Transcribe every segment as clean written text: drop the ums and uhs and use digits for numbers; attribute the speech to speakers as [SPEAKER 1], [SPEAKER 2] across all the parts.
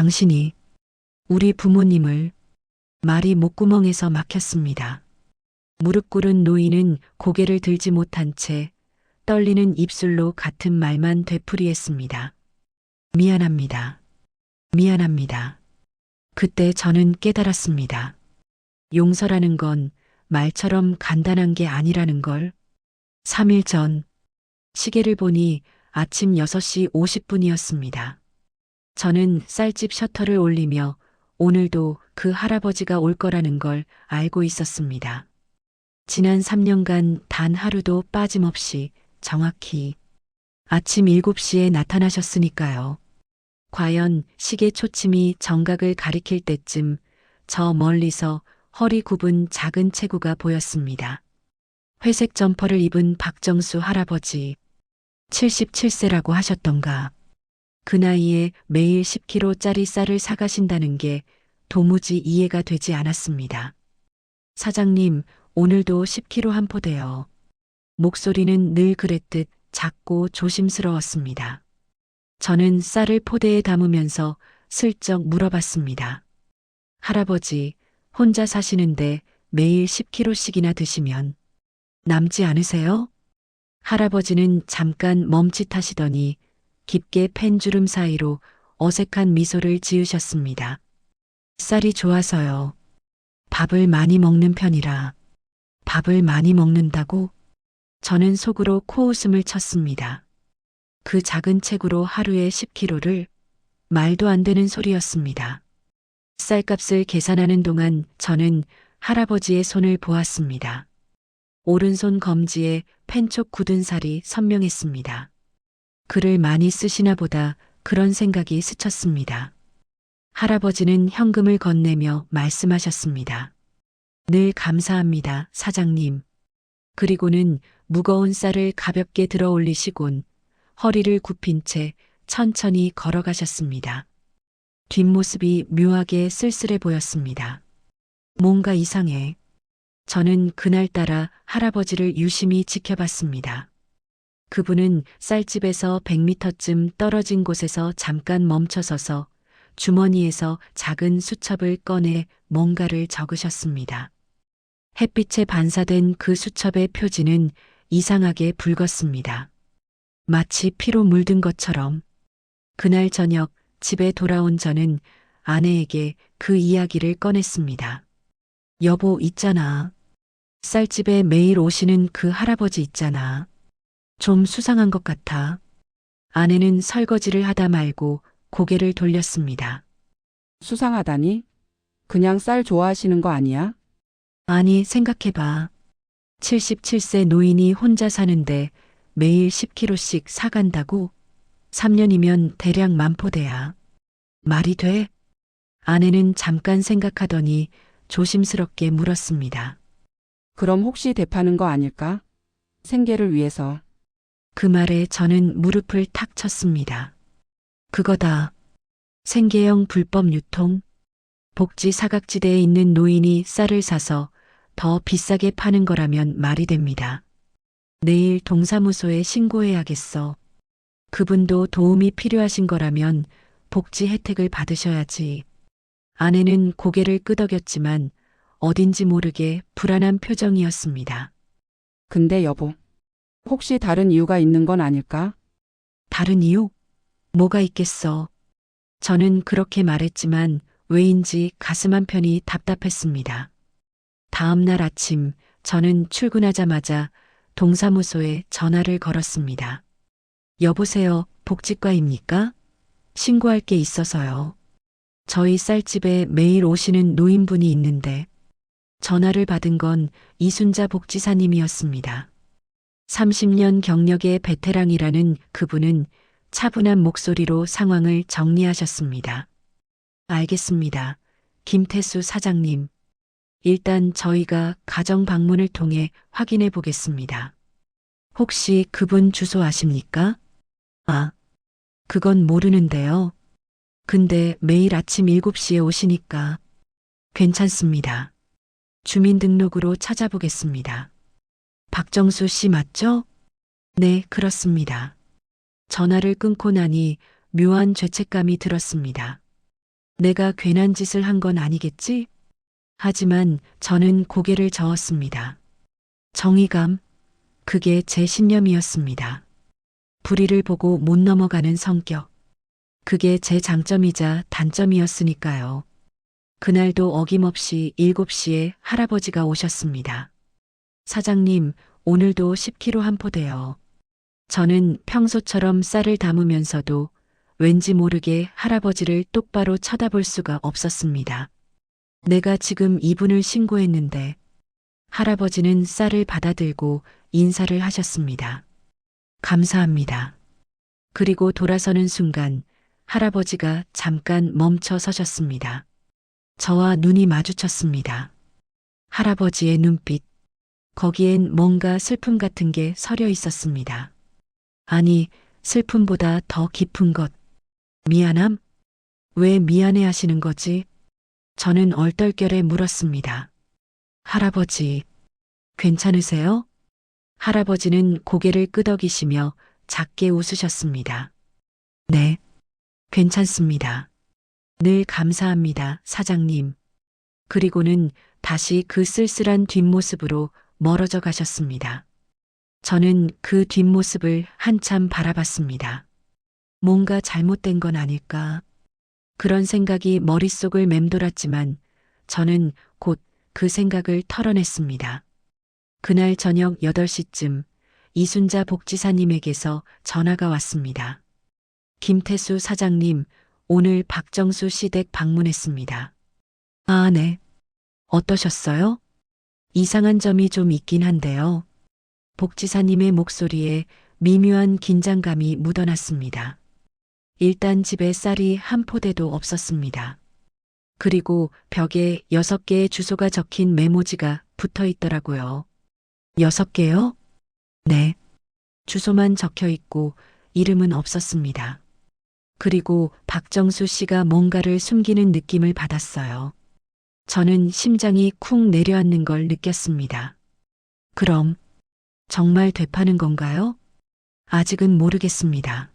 [SPEAKER 1] 당신이 우리 부모님을 말이 목구멍에서 막혔습니다. 무릎 꿇은 노인은 고개를 들지 못한 채 떨리는 입술로 같은 말만 되풀이했습니다. 미안합니다. 미안합니다. 그때 저는 깨달았습니다. 용서라는 건 말처럼 간단한 게 아니라는 걸. 3일 전 시계를 보니 아침 6시 50분이었습니다. 저는 쌀집 셔터를 올리며 오늘도 그 할아버지가 올 거라는 걸 알고 있었습니다. 지난 3년간 단 하루도 빠짐없이 정확히 아침 7시에 나타나셨으니까요. 과연 시계 초침이 정각을 가리킬 때쯤 저 멀리서 허리 굽은 작은 체구가 보였습니다. 회색 점퍼를 입은 박정수 할아버지, 77세라고 하셨던가. 그 나이에 매일 10kg짜리 쌀을 사가신다는 게 도무지 이해가 되지 않았습니다. 사장님, 오늘도 10kg 한 포대요. 목소리는 늘 그랬듯 작고 조심스러웠습니다. 저는 쌀을 포대에 담으면서 슬쩍 물어봤습니다. 할아버지, 혼자 사시는데 매일 10kg씩이나 드시면 남지 않으세요? 할아버지는 잠깐 멈칫하시더니 깊게 펜주름 사이로 어색한 미소를 지으셨습니다. 쌀이 좋아서요. 밥을 많이 먹는 편이라. 밥을 많이 먹는다고? 저는 속으로 코웃음을 쳤습니다. 그 작은 책으로 하루에 10kg를 말도 안 되는 소리였습니다. 쌀값을 계산하는 동안 저는 할아버지의 손을 보았습니다. 오른손 검지에 펜촉 굳은 살이 선명했습니다. 글을 많이 쓰시나 보다 그런 생각이 스쳤습니다. 할아버지는 현금을 건네며 말씀하셨습니다. 늘 감사합니다, 사장님. 그리고는 무거운 쌀을 가볍게 들어 올리시곤 허리를 굽힌 채 천천히 걸어가셨습니다. 뒷모습이 묘하게 쓸쓸해 보였습니다. 뭔가 이상해. 저는 그날따라 할아버지를 유심히 지켜봤습니다. 그분은 쌀집에서 100m쯤 떨어진 곳에서 잠깐 멈춰서서 주머니에서 작은 수첩을 꺼내 뭔가를 적으셨습니다. 햇빛에 반사된 그 수첩의 표지는 이상하게 붉었습니다. 마치 피로 물든 것처럼. 그날 저녁 집에 돌아온 저는 아내에게 그 이야기를 꺼냈습니다. 여보, 있잖아. 쌀집에 매일 오시는 그 할아버지 있잖아. 좀 수상한 것 같아. 아내는 설거지를 하다 말고 고개를 돌렸습니다.
[SPEAKER 2] 수상하다니? 그냥 쌀 좋아하시는 거 아니야?
[SPEAKER 1] 아니, 생각해봐. 77세 노인이 혼자 사는데 매일 10kg씩 사간다고? 3년이면 대략 10,000포대야. 말이 돼? 아내는 잠깐 생각하더니 조심스럽게 물었습니다.
[SPEAKER 2] 그럼 혹시 대파는 거 아닐까? 생계를 위해서.
[SPEAKER 1] 그 말에 저는 무릎을 탁 쳤습니다. 그거다. 생계형 불법 유통? 복지 사각지대에 있는 노인이 쌀을 사서 더 비싸게 파는 거라면 말이 됩니다. 내일 동사무소에 신고해야겠어. 그분도 도움이 필요하신 거라면 복지 혜택을 받으셔야지. 아내는 고개를 끄덕였지만 어딘지 모르게 불안한 표정이었습니다.
[SPEAKER 2] 근데 여보, 혹시 다른 이유가 있는 건 아닐까?
[SPEAKER 1] 다른 이유? 뭐가 있겠어. 저는 그렇게 말했지만 왜인지 가슴 한편이 답답했습니다. 다음 날 아침 저는 출근하자마자 동사무소에 전화를 걸었습니다. 여보세요, 복지과입니까? 신고할 게 있어서요. 저희 쌀집에 매일 오시는 노인분이 있는데 전화를 받은 건 이순자 복지사님이었습니다. 30년 경력의 베테랑이라는 그분은 차분한 목소리로 상황을 정리하셨습니다. 알겠습니다. 김태수 사장님. 일단 저희가 가정 방문을 통해 확인해 보겠습니다. 혹시 그분 주소 아십니까? 아, 그건 모르는데요. 근데 매일 아침 7시에 오시니까 괜찮습니다. 주민등록으로 찾아보겠습니다. 박정수 씨 맞죠? 네, 그렇습니다. 전화를 끊고 나니 묘한 죄책감이 들었습니다. 내가 괜한 짓을 한 건 아니겠지? 하지만 저는 고개를 저었습니다. 정의감, 그게 제 신념이었습니다. 불의를 보고 못 넘어가는 성격. 그게 제 장점이자 단점이었으니까요. 그날도 어김없이 7시에 할아버지가 오셨습니다. 사장님, 오늘도 10kg 한 포대요. 저는 평소처럼 쌀을 담으면서도 왠지 모르게 할아버지를 똑바로 쳐다볼 수가 없었습니다. 내가 지금 이분을 신고했는데 할아버지는 쌀을 받아들고 인사를 하셨습니다. 감사합니다. 그리고 돌아서는 순간 할아버지가 잠깐 멈춰 서셨습니다. 저와 눈이 마주쳤습니다. 할아버지의 눈빛, 거기엔 뭔가 슬픔 같은 게 서려 있었습니다. 아니, 슬픔보다 더 깊은 것. 미안함? 왜 미안해 하시는 거지? 저는 얼떨결에 물었습니다. 할아버지, 괜찮으세요? 할아버지는 고개를 끄덕이시며 작게 웃으셨습니다. 네, 괜찮습니다. 늘 감사합니다, 사장님. 그리고는 다시 그 쓸쓸한 뒷모습으로 멀어져 가셨습니다. 저는 그 뒷모습을 한참 바라봤습니다. 뭔가 잘못된 건 아닐까? 그런 생각이 머릿속을 맴돌았지만 저는 곧 그 생각을 털어냈습니다. 그날 저녁 8시쯤 이순자 복지사님에게서 전화가 왔습니다. 김태수 사장님, 오늘 박정수 씨 댁 방문했습니다. 아, 네. 어떠셨어요? 이상한 점이 좀 있긴 한데요. 복지사님의 목소리에 미묘한 긴장감이 묻어났습니다. 일단 집에 쌀이 한 포대도 없었습니다. 그리고 벽에 6개의 주소가 적힌 메모지가 붙어 있더라고요. 6개요? 네. 주소만 적혀 있고 이름은 없었습니다. 그리고 박정수 씨가 뭔가를 숨기는 느낌을 받았어요. 저는 심장이 쿵 내려앉는 걸 느꼈습니다. 그럼 정말 되파는 건가요? 아직은 모르겠습니다.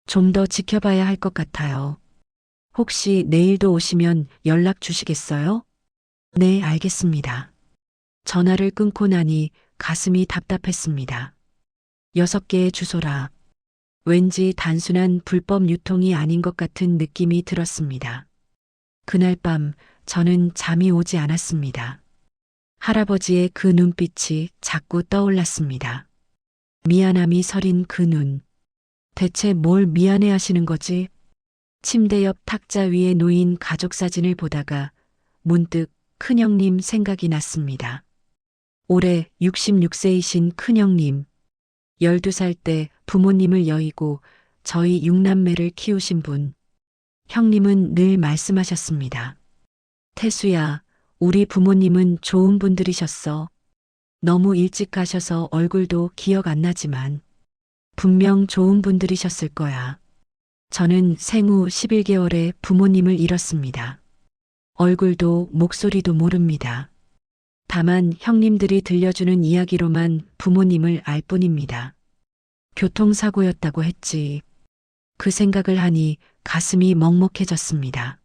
[SPEAKER 1] 좀 더 지켜봐야 할 것 같아요. 혹시 내일도 오시면 연락 주시겠어요? 네, 알겠습니다. 전화를 끊고 나니 가슴이 답답했습니다. 6개의 주소라. 왠지 단순한 불법 유통이 아닌 것 같은 느낌이 들었습니다. 그날 밤 저는 잠이 오지 않았습니다. 할아버지의 그 눈빛이 자꾸 떠올랐습니다. 미안함이 서린 그 눈. 대체 뭘 미안해 하시는 거지? 침대 옆 탁자 위에 놓인 가족 사진을 보다가 문득 큰형님 생각이 났습니다. 올해 66세이신 큰형님. 12살 때 부모님을 여의고 저희 6남매를 키우신 분. 형님은 늘 말씀하셨습니다. 태수야, 우리 부모님은 좋은 분들이셨어. 너무 일찍 가셔서 얼굴도 기억 안 나지만 분명 좋은 분들이셨을 거야. 저는 생후 11개월에 부모님을 잃었습니다. 얼굴도 목소리도 모릅니다. 다만 형님들이 들려주는 이야기로만 부모님을 알 뿐입니다. 교통사고였다고 했지. 그 생각을 하니 가슴이 먹먹해졌습니다.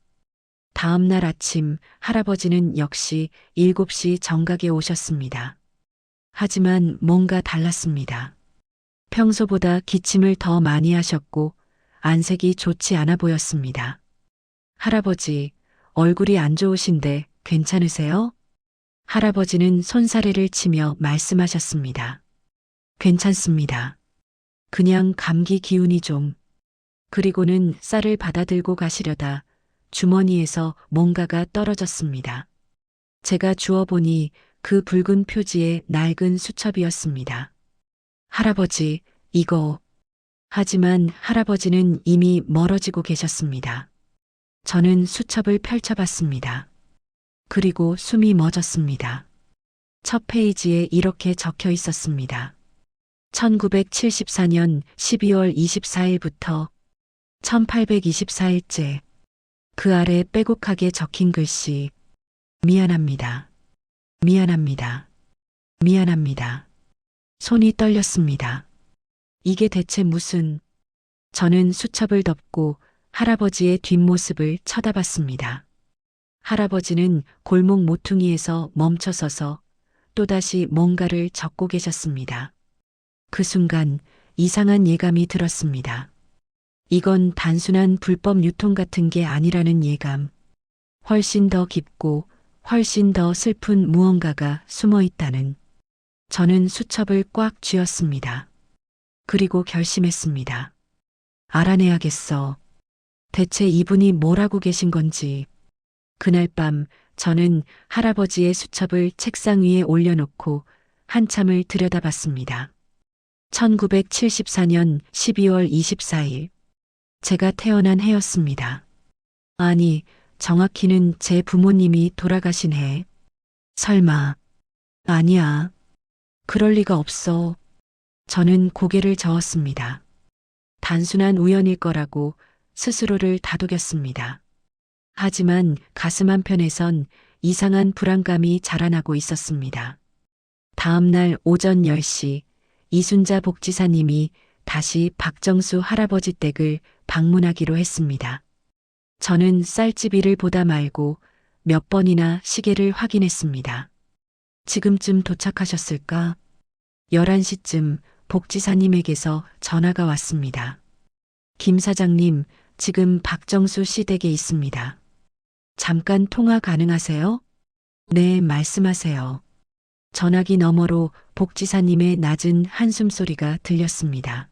[SPEAKER 1] 다음 날 아침 할아버지는 역시 7시 정각에 오셨습니다. 하지만 뭔가 달랐습니다. 평소보다 기침을 더 많이 하셨고 안색이 좋지 않아 보였습니다. 할아버지, 얼굴이 안 좋으신데 괜찮으세요? 할아버지는 손사래를 치며 말씀하셨습니다. 괜찮습니다. 그냥 감기 기운이 좀. 그리고는 쌀을 받아들고 가시려다 주머니에서 뭔가가 떨어졌습니다. 제가 주워보니 그 붉은 표지의 낡은 수첩이었습니다. 할아버지, 이거. 하지만 할아버지는 이미 멀어지고 계셨습니다. 저는 수첩을 펼쳐봤습니다. 그리고 숨이 멎었습니다. 첫 페이지에 이렇게 적혀 있었습니다. 1974년 12월 24일부터 1824일째. 그 아래 빼곡하게 적힌 글씨. 미안합니다. 미안합니다. 미안합니다. 손이 떨렸습니다. 이게 대체 무슨... 저는 수첩을 덮고 할아버지의 뒷모습을 쳐다봤습니다. 할아버지는 골목 모퉁이에서 멈춰서서 또다시 뭔가를 적고 계셨습니다. 그 순간 이상한 예감이 들었습니다. 이건 단순한 불법 유통 같은 게 아니라는 예감. 훨씬 더 깊고 훨씬 더 슬픈 무언가가 숨어 있다는. 저는 수첩을 꽉 쥐었습니다. 그리고 결심했습니다. 알아내야겠어. 대체 이분이 뭘 하고 계신 건지. 그날 밤 저는 할아버지의 수첩을 책상 위에 올려놓고 한참을 들여다봤습니다. 1974년 12월 24일. 제가 태어난 해였습니다. 아니, 정확히는 제 부모님이 돌아가신 해. 설마. 아니야. 그럴 리가 없어. 저는 고개를 저었습니다. 단순한 우연일 거라고 스스로를 다독였습니다. 하지만 가슴 한편에선 이상한 불안감이 자라나고 있었습니다. 다음 날 오전 10시 이순자 복지사님이 다시 박정수 할아버지 댁을 방문하기로 했습니다. 저는 쌀집이를 보다 말고 몇 번이나 시계를 확인했습니다. 지금쯤 도착하셨을까? 11시쯤 복지사님에게서 전화가 왔습니다. 김 사장님, 지금 박정수 씨 댁에 있습니다. 잠깐 통화 가능하세요? 네, 말씀하세요. 전화기 너머로 복지사님의 낮은 한숨소리가 들렸습니다.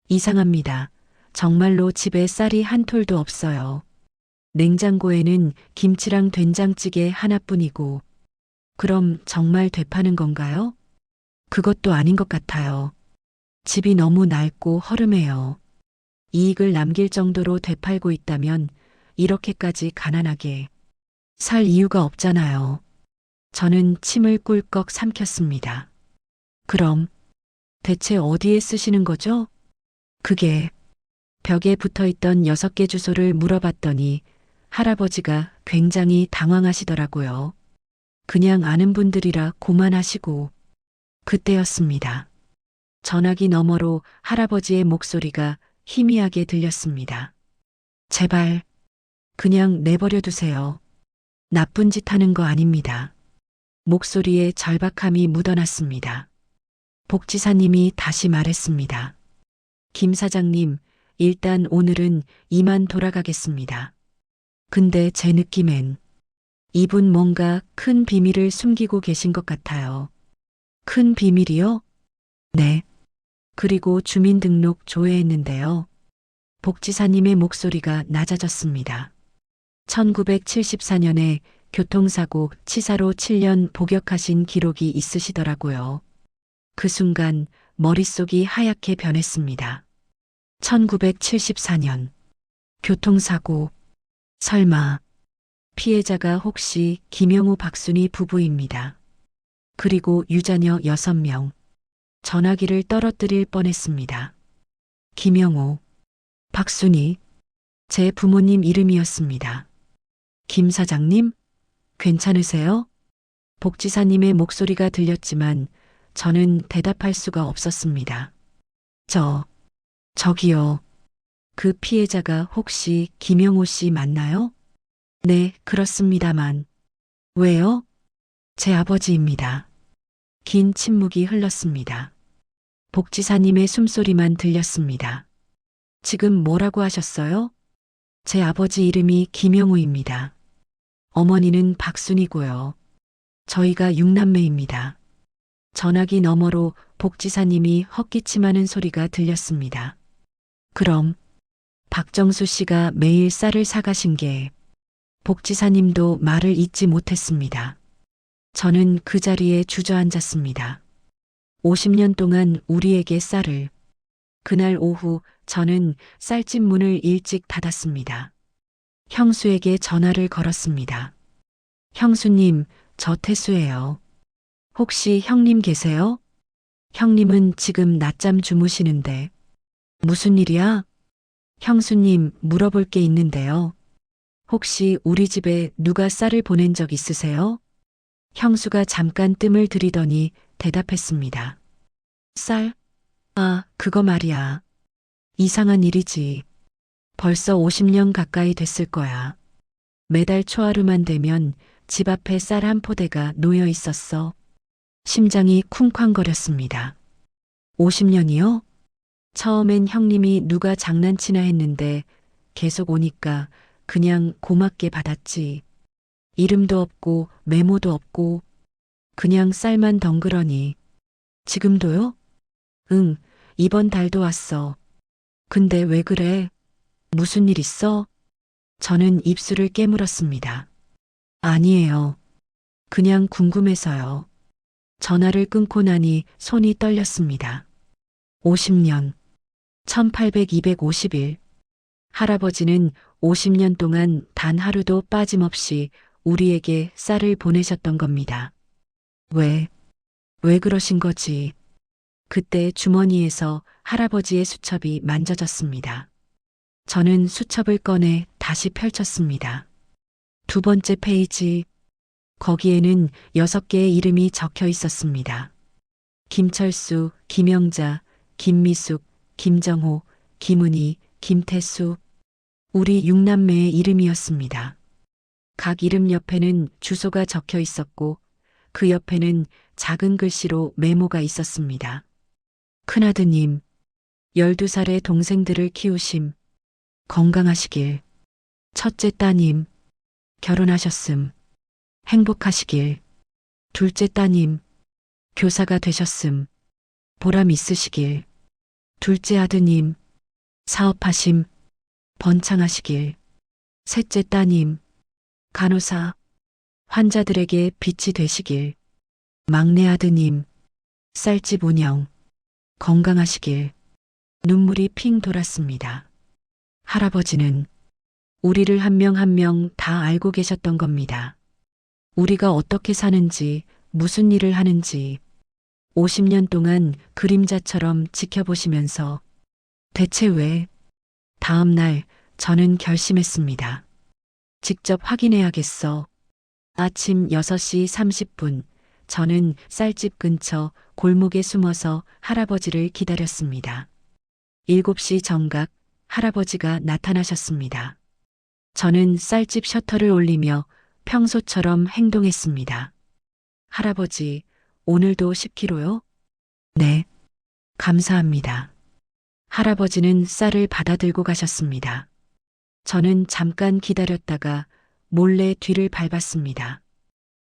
[SPEAKER 1] 이상합니다. 정말로 집에 쌀이 한 톨도 없어요. 냉장고에는 김치랑 된장찌개 하나뿐이고. 그럼 정말 되파는 건가요? 그것도 아닌 것 같아요. 집이 너무 낡고 허름해요. 이익을 남길 정도로 되팔고 있다면 이렇게까지 가난하게 살 이유가 없잖아요. 저는 침을 꿀꺽 삼켰습니다. 그럼 대체 어디에 쓰시는 거죠? 그게 벽에 붙어있던 6개 주소를 물어봤더니 할아버지가 굉장히 당황하시더라고요. 그냥 아는 분들이라 고만하시고. 그때였습니다. 전화기 너머로 할아버지의 목소리가 희미하게 들렸습니다. 제발 그냥 내버려 두세요. 나쁜 짓 하는 거 아닙니다. 목소리에 절박함이 묻어났습니다. 복지사님이 다시 말했습니다. 김 사장님, 일단 오늘은 이만 돌아가겠습니다. 근데 제 느낌엔 이분 뭔가 큰 비밀을 숨기고 계신 것 같아요. 큰 비밀이요? 네. 그리고 주민등록 조회했는데요. 복지사님의 목소리가 낮아졌습니다. 1974년에 교통사고 치사로 7년 복역하신 기록이 있으시더라고요. 그 순간 머릿속이 하얗게 변했습니다. 1974년. 교통사고. 설마. 피해자가 혹시 김영우 박순희 부부입니다. 그리고 유자녀 6명. 전화기를 떨어뜨릴 뻔했습니다. 김영우. 박순희. 제 부모님 이름이었습니다. 김 사장님? 괜찮으세요? 복지사님의 목소리가 들렸지만 저는 대답할 수가 없었습니다. 저기요. 그 피해자가 혹시 김영호 씨 맞나요? 네, 그렇습니다만. 왜요? 제 아버지입니다. 긴 침묵이 흘렀습니다. 복지사님의 숨소리만 들렸습니다. 지금 뭐라고 하셨어요? 제 아버지 이름이 김영우입니다. 어머니는 박순이고요. 저희가 6남매입니다. 전화기 너머로 복지사님이 헛기침하는 소리가 들렸습니다. 그럼 박정수 씨가 매일 쌀을 사가신 게. 복지사님도 말을 잇지 못했습니다. 저는 그 자리에 주저앉았습니다. 50년 동안 우리에게 쌀을. 그날 오후 저는 쌀집 문을 일찍 닫았습니다. 형수에게 전화를 걸었습니다. 형수님, 저 태수예요. 혹시 형님 계세요? 형님은 지금 낮잠 주무시는데. 무슨 일이야? 형수님, 물어볼 게 있는데요. 혹시 우리 집에 누가 쌀을 보낸 적 있으세요? 형수가 잠깐 뜸을 들이더니 대답했습니다. 쌀? 아, 그거 말이야. 이상한 일이지. 벌써 50년 가까이 됐을 거야. 매달 초하루만 되면 집 앞에 쌀 한 포대가 놓여 있었어. 심장이 쿵쾅거렸습니다. 50년이요? 처음엔 형님이 누가 장난치나 했는데 계속 오니까 그냥 고맙게 받았지. 이름도 없고 메모도 없고 그냥 쌀만 덩그러니. 지금도요? 응, 이번 달도 왔어. 근데 왜 그래? 무슨 일 있어? 저는 입술을 깨물었습니다. 아니에요. 그냥 궁금해서요. 전화를 끊고 나니 손이 떨렸습니다. 50년, 1800, 250일. 할아버지는 50년 동안 단 하루도 빠짐없이 우리에게 쌀을 보내셨던 겁니다. 왜 그러신 거지? 그때 주머니에서 할아버지의 수첩이 만져졌습니다. 저는 수첩을 꺼내 다시 펼쳤습니다. 두 번째 페이지, 거기에는 6개의 이름이 적혀 있었습니다. 김철수, 김영자, 김미숙, 김정호, 김은희, 김태수. 우리 6남매의 이름이었습니다. 각 이름 옆에는 주소가 적혀 있었고 그 옆에는 작은 글씨로 메모가 있었습니다. 큰아드님, 12살의 동생들을 키우심. 건강하시길. 첫째 따님, 결혼하셨음. 행복하시길. 둘째 따님, 교사가 되셨음. 보람 있으시길. 둘째 아드님, 사업하심. 번창하시길. 셋째 따님, 간호사. 환자들에게 빛이 되시길. 막내 아드님, 쌀집 운영. 건강하시길. 눈물이 핑 돌았습니다. 할아버지는 우리를 한 명 한 명 다 알고 계셨던 겁니다. 우리가 어떻게 사는지, 무슨 일을 하는지 50년 동안 그림자처럼 지켜보시면서 대체 왜? 다음 날 저는 결심했습니다. 직접 확인해야겠어. 아침 6시 30분 저는 쌀집 근처 골목에 숨어서 할아버지를 기다렸습니다. 7시 정각 할아버지가 나타나셨습니다. 저는 쌀집 셔터를 올리며 평소처럼 행동했습니다. 할아버지, 오늘도 10kg요? 네, 감사합니다. 할아버지는 쌀을 받아들고 가셨습니다. 저는 잠깐 기다렸다가 몰래 뒤를 밟았습니다.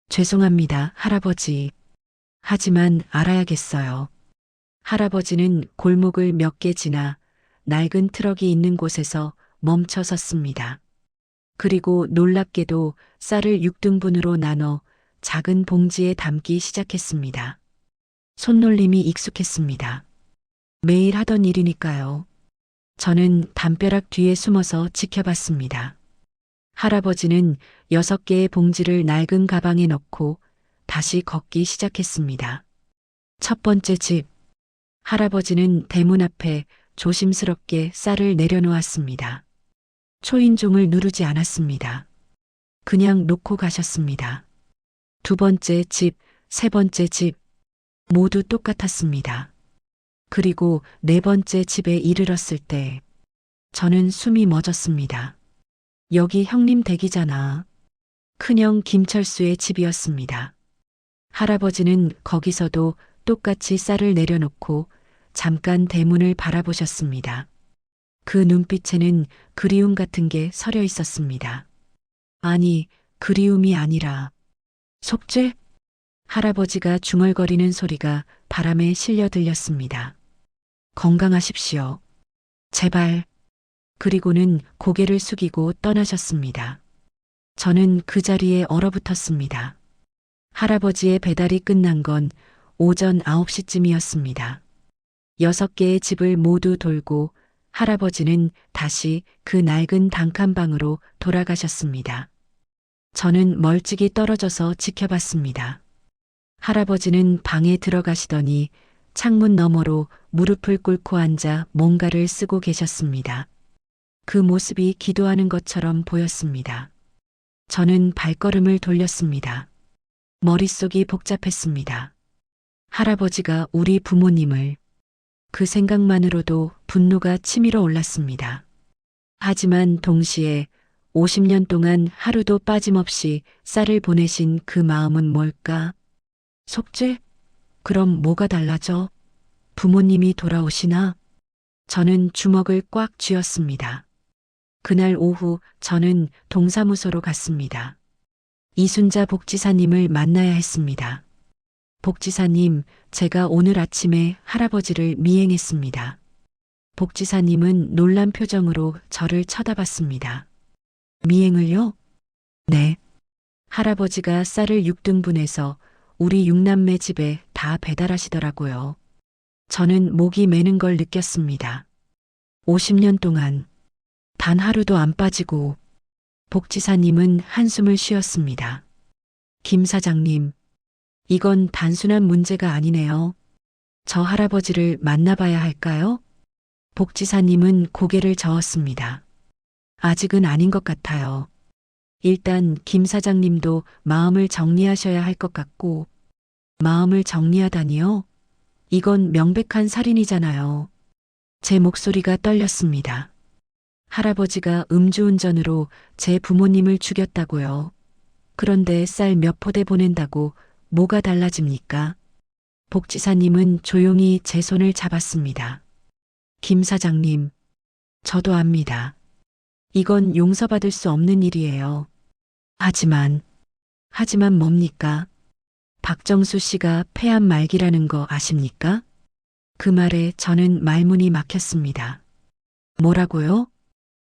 [SPEAKER 1] 죄송합니다, 할아버지. 하지만 알아야겠어요. 할아버지는 골목을 몇 개 지나 낡은 트럭이 있는 곳에서 멈춰 섰습니다. 그리고 놀랍게도 쌀을 6등분으로 나눠 작은 봉지에 담기 시작했습니다. 손놀림이 익숙했습니다. 매일 하던 일이니까요. 저는 담벼락 뒤에 숨어서 지켜봤습니다. 할아버지는 6개의 봉지를 낡은 가방에 넣고 다시 걷기 시작했습니다. 첫 번째 집. 할아버지는 대문 앞에 조심스럽게 쌀을 내려놓았습니다. 초인종을 누르지 않았습니다. 그냥 놓고 가셨습니다. 두 번째 집, 세 번째 집, 모두 똑같았습니다. 그리고 네 번째 집에 이르렀을 때 저는 숨이 멎었습니다. 여기 형님 댁이잖아. 큰형 김철수의 집이었습니다. 할아버지는 거기서도 똑같이 쌀을 내려놓고 잠깐 대문을 바라보셨습니다. 그 눈빛에는 그리움 같은 게 서려 있었습니다. 아니, 그리움이 아니라 속죄? 할아버지가 중얼거리는 소리가 바람에 실려 들렸습니다. 건강하십시오. 제발. 그리고는 고개를 숙이고 떠나셨습니다. 저는 그 자리에 얼어붙었습니다. 할아버지의 배달이 끝난 건 오전 9시쯤이었습니다. 6개의 집을 모두 돌고 할아버지는 다시 그 낡은 단칸방으로 돌아가셨습니다. 저는 멀찍이 떨어져서 지켜봤습니다. 할아버지는 방에 들어가시더니 창문 너머로 무릎을 꿇고 앉아 뭔가를 쓰고 계셨습니다. 그 모습이 기도하는 것처럼 보였습니다. 저는 발걸음을 돌렸습니다. 머릿속이 복잡했습니다. 할아버지가 우리 부모님을 그 생각만으로도 분노가 치밀어 올랐습니다. 하지만 동시에 50년 동안 하루도 빠짐없이 쌀을 보내신 그 마음은 뭘까? 속죄? 그럼 뭐가 달라져? 부모님이 돌아오시나? 저는 주먹을 꽉 쥐었습니다. 그날 오후 저는 동사무소로 갔습니다. 이순자 복지사님을 만나야 했습니다. 복지사님, 제가 오늘 아침에 할아버지를 미행했습니다. 복지사님은 놀란 표정으로 저를 쳐다봤습니다. 미행을요? 네. 할아버지가 쌀을 6등분해서 우리 6남매 집에 다 배달하시더라고요. 저는 목이 메는 걸 느꼈습니다. 50년 동안 단 하루도 안 빠지고 복지사님은 한숨을 쉬었습니다. 김 사장님, 이건 단순한 문제가 아니네요. 저 할아버지를 만나봐야 할까요? 복지사님은 고개를 저었습니다. 아직은 아닌 것 같아요. 일단 김 사장님도 마음을 정리하셔야 할 것 같고, 마음을 정리하다니요? 이건 명백한 살인이잖아요. 제 목소리가 떨렸습니다. 할아버지가 음주운전으로 제 부모님을 죽였다고요. 그런데 쌀 몇 포대 보낸다고 뭐가 달라집니까? 복지사님은 조용히 제 손을 잡았습니다. 김 사장님, 저도 압니다. 이건 용서받을 수 없는 일이에요. 하지만 뭡니까? 박정수 씨가 폐암 말기라는 거 아십니까? 그 말에 저는 말문이 막혔습니다. 뭐라고요?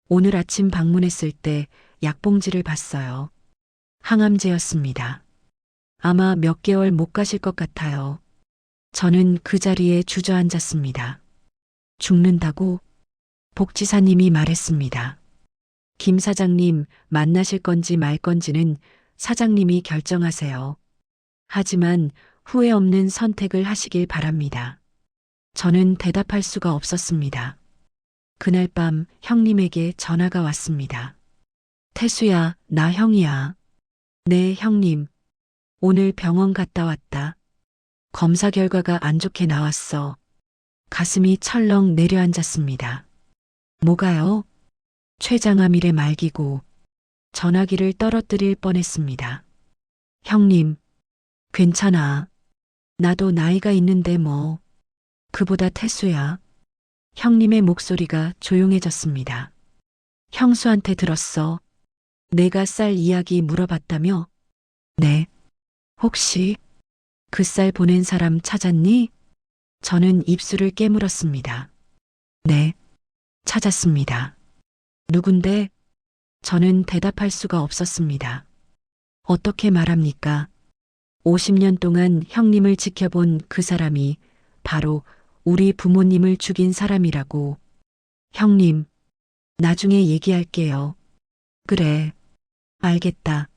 [SPEAKER 1] 오늘 아침 방문했을 때 약봉지를 봤어요. 항암제였습니다. 아마 몇 개월 못 가실 것 같아요. 저는 그 자리에 주저앉았습니다. 죽는다고? 복지사님이 말했습니다. 김 사장님 만나실 건지 말 건지는 사장님이 결정하세요. 하지만 후회 없는 선택을 하시길 바랍니다. 저는 대답할 수가 없었습니다. 그날 밤 형님에게 전화가 왔습니다. 태수야, 나 형이야. 네, 형님. 오늘 병원 갔다 왔다. 검사 결과가 안 좋게 나왔어. 가슴이 철렁 내려앉았습니다. 뭐가요? 췌장암일의 말기고 전화기를 떨어뜨릴 뻔했습니다. 형님, 괜찮아. 나도 나이가 있는데 뭐. 그보다 태수야. 형님의 목소리가 조용해졌습니다. 형수한테 들었어. 내가 쌀 이야기 물어봤다며? 네. 혹시 그 쌀 보낸 사람 찾았니? 저는 입술을 깨물었습니다. 네. 찾았습니다. 누군데? 저는 대답할 수가 없었습니다. 어떻게 말합니까? 50년 동안 형님을 지켜본 그 사람이 바로 우리 부모님을 죽인 사람이라고. 형님, 나중에 얘기할게요. 그래, 알겠다.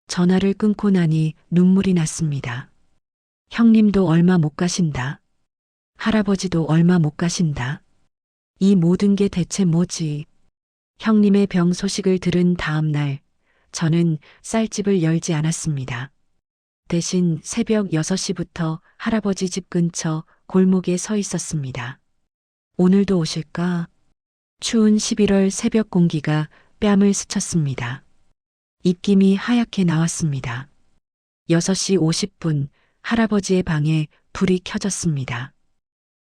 [SPEAKER 1] 전화를 끊고 나니 눈물이 났습니다. 형님도 얼마 못 가신다. 할아버지도 얼마 못 가신다. 이 모든 게 대체 뭐지? 형님의 병 소식을 들은 다음 날, 저는 쌀집을 열지 않았습니다. 대신 새벽 6시부터 할아버지 집 근처 골목에 서 있었습니다. 오늘도 오실까? 추운 11월 새벽 공기가 뺨을 스쳤습니다. 입김이 하얗게 나왔습니다. 6시 50분 할아버지의 방에 불이 켜졌습니다.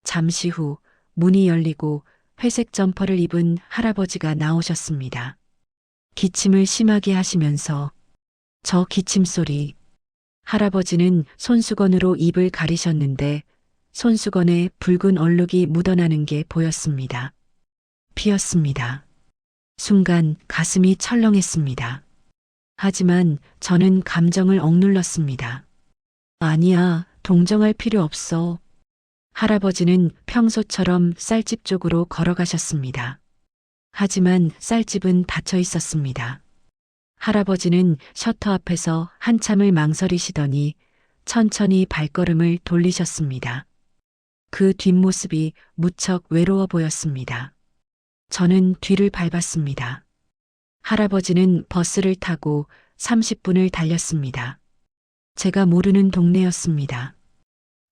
[SPEAKER 1] 잠시 후 문이 열리고 회색 점퍼를 입은 할아버지가 나오셨습니다. 기침을 심하게 하시면서 저 기침 소리. 할아버지는 손수건으로 입을 가리셨는데 손수건에 붉은 얼룩이 묻어나는 게 보였습니다. 피었습니다. 순간 가슴이 철렁했습니다. 하지만 저는 감정을 억눌렀습니다. 아니야, 동정할 필요 없어. 할아버지는 평소처럼 쌀집 쪽으로 걸어가셨습니다. 하지만 쌀집은 닫혀 있었습니다. 할아버지는 셔터 앞에서 한참을 망설이시더니 천천히 발걸음을 돌리셨습니다. 그 뒷모습이 무척 외로워 보였습니다. 저는 뒤를 밟았습니다. 할아버지는 버스를 타고 30분을 달렸습니다. 제가 모르는 동네였습니다.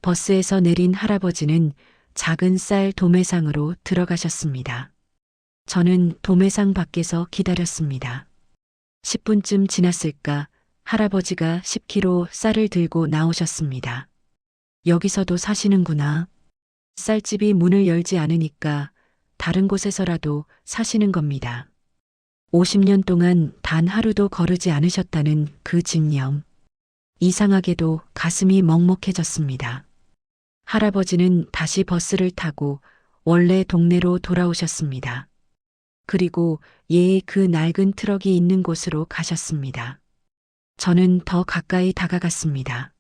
[SPEAKER 1] 버스에서 내린 할아버지는 작은 쌀 도매상으로 들어가셨습니다. 저는 도매상 밖에서 기다렸습니다. 10분쯤 지났을까 할아버지가 10kg 쌀을 들고 나오셨습니다. 여기서도 사시는구나. 쌀집이 문을 열지 않으니까 다른 곳에서라도 사시는 겁니다. 50년 동안 단 하루도 거르지 않으셨다는 그 집념. 이상하게도 가슴이 먹먹해졌습니다. 할아버지는 다시 버스를 타고 원래 동네로 돌아오셨습니다. 그리고 예의 그 낡은 트럭이 있는 곳으로 가셨습니다. 저는 더 가까이 다가갔습니다.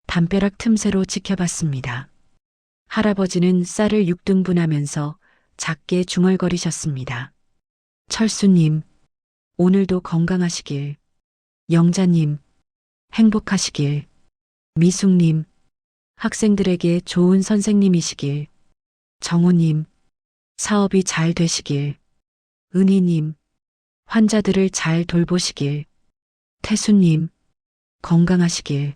[SPEAKER 1] 담벼락 틈새로 지켜봤습니다. 할아버지는 쌀을 6등분하면서 작게 중얼거리셨습니다. 철수님, 오늘도 건강하시길. 영자님, 행복하시길. 미숙님, 학생들에게 좋은 선생님이시길. 정우님, 사업이 잘 되시길. 은희님, 환자들을 잘 돌보시길. 태수님, 건강하시길.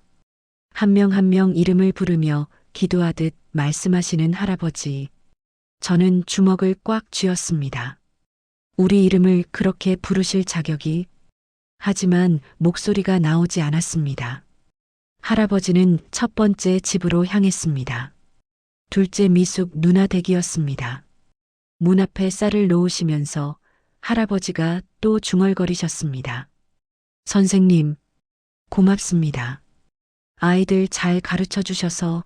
[SPEAKER 1] 한 명 한 명 이름을 부르며 기도하듯 말씀하시는 할아버지. 저는 주먹을 꽉 쥐었습니다. 우리 이름을 그렇게 부르실 자격이? 하지만 목소리가 나오지 않았습니다. 할아버지는 첫 번째 집으로 향했습니다. 둘째 미숙 누나 댁이었습니다. 문 앞에 쌀을 놓으시면서 할아버지가 또 중얼거리셨습니다. 선생님, 고맙습니다. 아이들 잘 가르쳐 주셔서.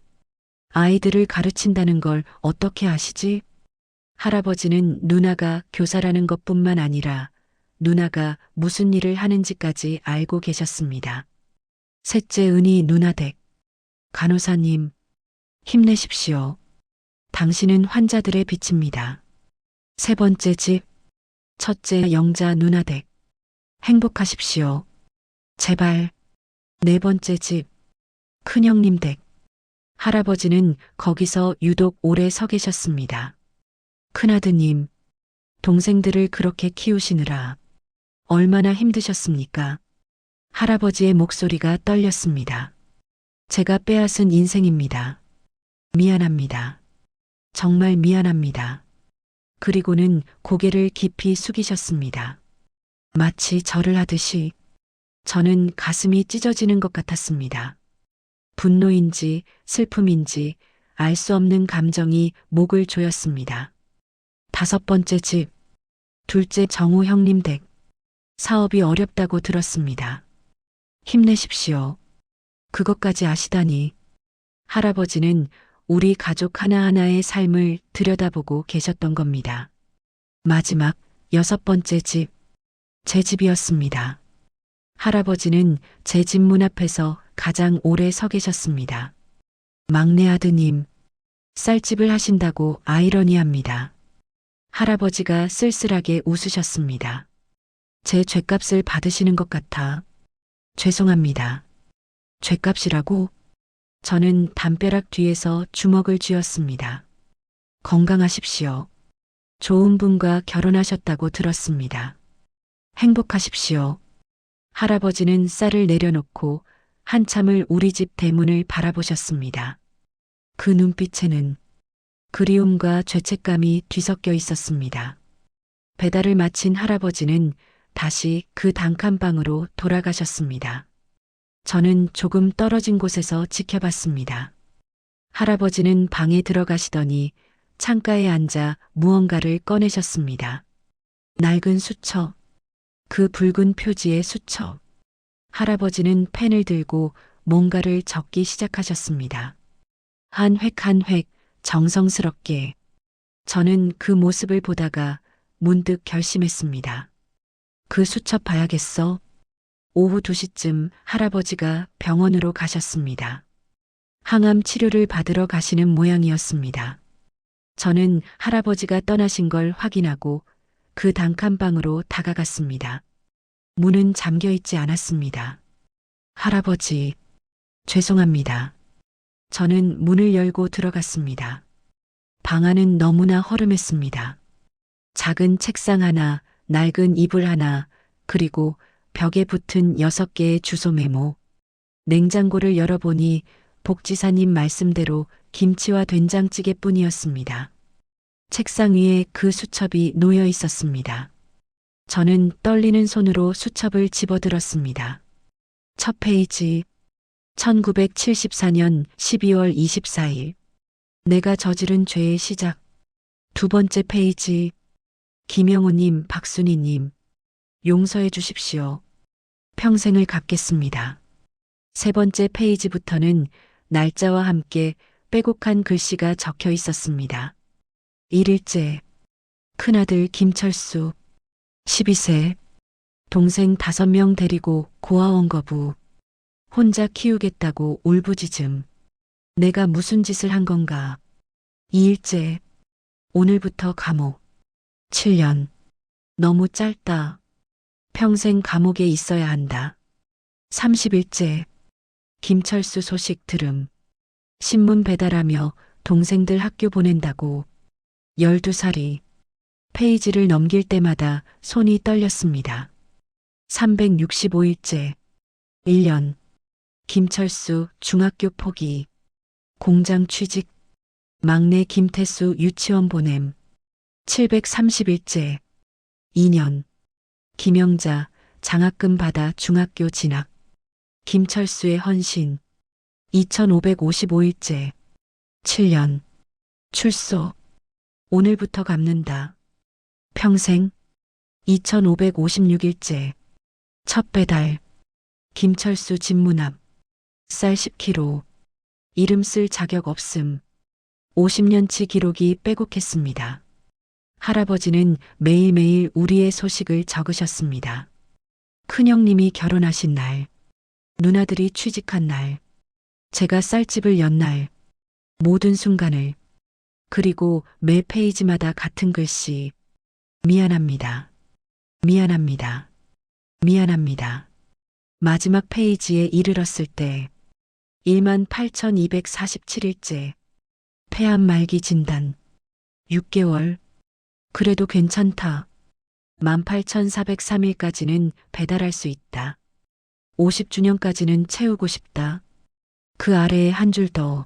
[SPEAKER 1] 아이들을 가르친다는 걸 어떻게 아시지? 할아버지는 누나가 교사라는 것뿐만 아니라 누나가 무슨 일을 하는지까지 알고 계셨습니다. 셋째 은희 누나 댁. 간호사님, 힘내십시오. 당신은 환자들의 빛입니다. 세 번째 집. 첫째 영자 누나 댁. 행복하십시오. 제발. 네 번째 집. 큰형님 댁. 할아버지는 거기서 유독 오래 서 계셨습니다. 큰아드님, 동생들을 그렇게 키우시느라 얼마나 힘드셨습니까? 할아버지의 목소리가 떨렸습니다. 제가 빼앗은 인생입니다. 미안합니다. 정말 미안합니다. 그리고는 고개를 깊이 숙이셨습니다. 마치 절을 하듯이. 저는 가슴이 찢어지는 것 같았습니다. 분노인지 슬픔인지 알 수 없는 감정이 목을 조였습니다. 다섯 번째 집. 둘째 정우 형님 댁. 사업이 어렵다고 들었습니다. 힘내십시오. 그것까지 아시다니. 할아버지는 우리 가족 하나하나의 삶을 들여다보고 계셨던 겁니다. 마지막 여섯 번째 집. 제 집이었습니다. 할아버지는 제 집 문 앞에서 가장 오래 서 계셨습니다. 막내 아드님, 쌀집을 하신다고 아이러니합니다. 할아버지가 쓸쓸하게 웃으셨습니다. 제 죗값을 받으시는 것 같아. 죄송합니다. 죗값이라고? 저는 담벼락 뒤에서 주먹을 쥐었습니다. 건강하십시오. 좋은 분과 결혼하셨다고 들었습니다. 행복하십시오. 할아버지는 쌀을 내려놓고 한참을 우리 집 대문을 바라보셨습니다. 그 눈빛에는 그리움과 죄책감이 뒤섞여 있었습니다. 배달을 마친 할아버지는 다시 그 단칸방으로 돌아가셨습니다. 저는 조금 떨어진 곳에서 지켜봤습니다. 할아버지는 방에 들어가시더니 창가에 앉아 무언가를 꺼내셨습니다. 낡은 수첩. 그 붉은 표지의 수첩. 할아버지는 펜을 들고 뭔가를 적기 시작하셨습니다. 한 획 한 획 정성스럽게. 저는 그 모습을 보다가 문득 결심했습니다. 그 수첩 봐야겠어. 오후 2시쯤 할아버지가 병원으로 가셨습니다. 항암 치료를 받으러 가시는 모양이었습니다. 저는 할아버지가 떠나신 걸 확인하고 그 단칸방으로 다가갔습니다. 문은 잠겨 있지 않았습니다. 할아버지, 죄송합니다. 저는 문을 열고 들어갔습니다. 방 안은 너무나 허름했습니다. 작은 책상 하나, 낡은 이불 하나, 그리고 벽에 붙은 6개의 주소 메모. 냉장고를 열어보니 복지사님 말씀대로 김치와 된장찌개뿐이었습니다. 책상 위에 그 수첩이 놓여 있었습니다. 저는 떨리는 손으로 수첩을 집어들었습니다. 첫 페이지, 1974년 12월 24일. 내가 저지른 죄의 시작. 두 번째 페이지, 김영우님, 박순희님, 용서해 주십시오. 평생을 갚겠습니다. 세 번째 페이지부터는 날짜와 함께 빼곡한 글씨가 적혀 있었습니다. 1일째, 큰아들 김철수, 12세, 동생 5명 데리고 고아원 거부, 혼자 키우겠다고 울부짖음. 내가 무슨 짓을 한 건가. 2일째, 오늘부터 감옥, 7년, 너무 짧다. 평생 감옥에 있어야 한다. 30일째, 김철수 소식 들음. 신문 배달하며 동생들 학교 보낸다고. 12살이 페이지를 넘길 때마다 손이 떨렸습니다. 365일째, 1년, 김철수 중학교 포기, 공장 취직, 막내 김태수 유치원 보냄. 730일째, 2년, 김영자 장학금 받아 중학교 진학, 김철수의 헌신. 2555일째, 7년, 출소, 오늘부터 갚는다. 평생. 2556일째, 첫 배달, 김철수 집 문 앞, 쌀 10kg, 이름 쓸 자격 없음. 50년치 기록이 빼곡했습니다. 할아버지는 매일매일 우리의 소식을 적으셨습니다. 큰형님이 결혼하신 날, 누나들이 취직한 날, 제가 쌀집을 연 날, 모든 순간을, 그리고 매 페이지마다 같은 글씨. 미안합니다. 미안합니다. 미안합니다. 마지막 페이지에 이르렀을 때 18,247일째, 폐암 말기 진단, 6개월, 그래도 괜찮다. 18,403일까지는 배달할 수 있다. 50주년까지는 채우고 싶다. 그 아래에 한 줄 더.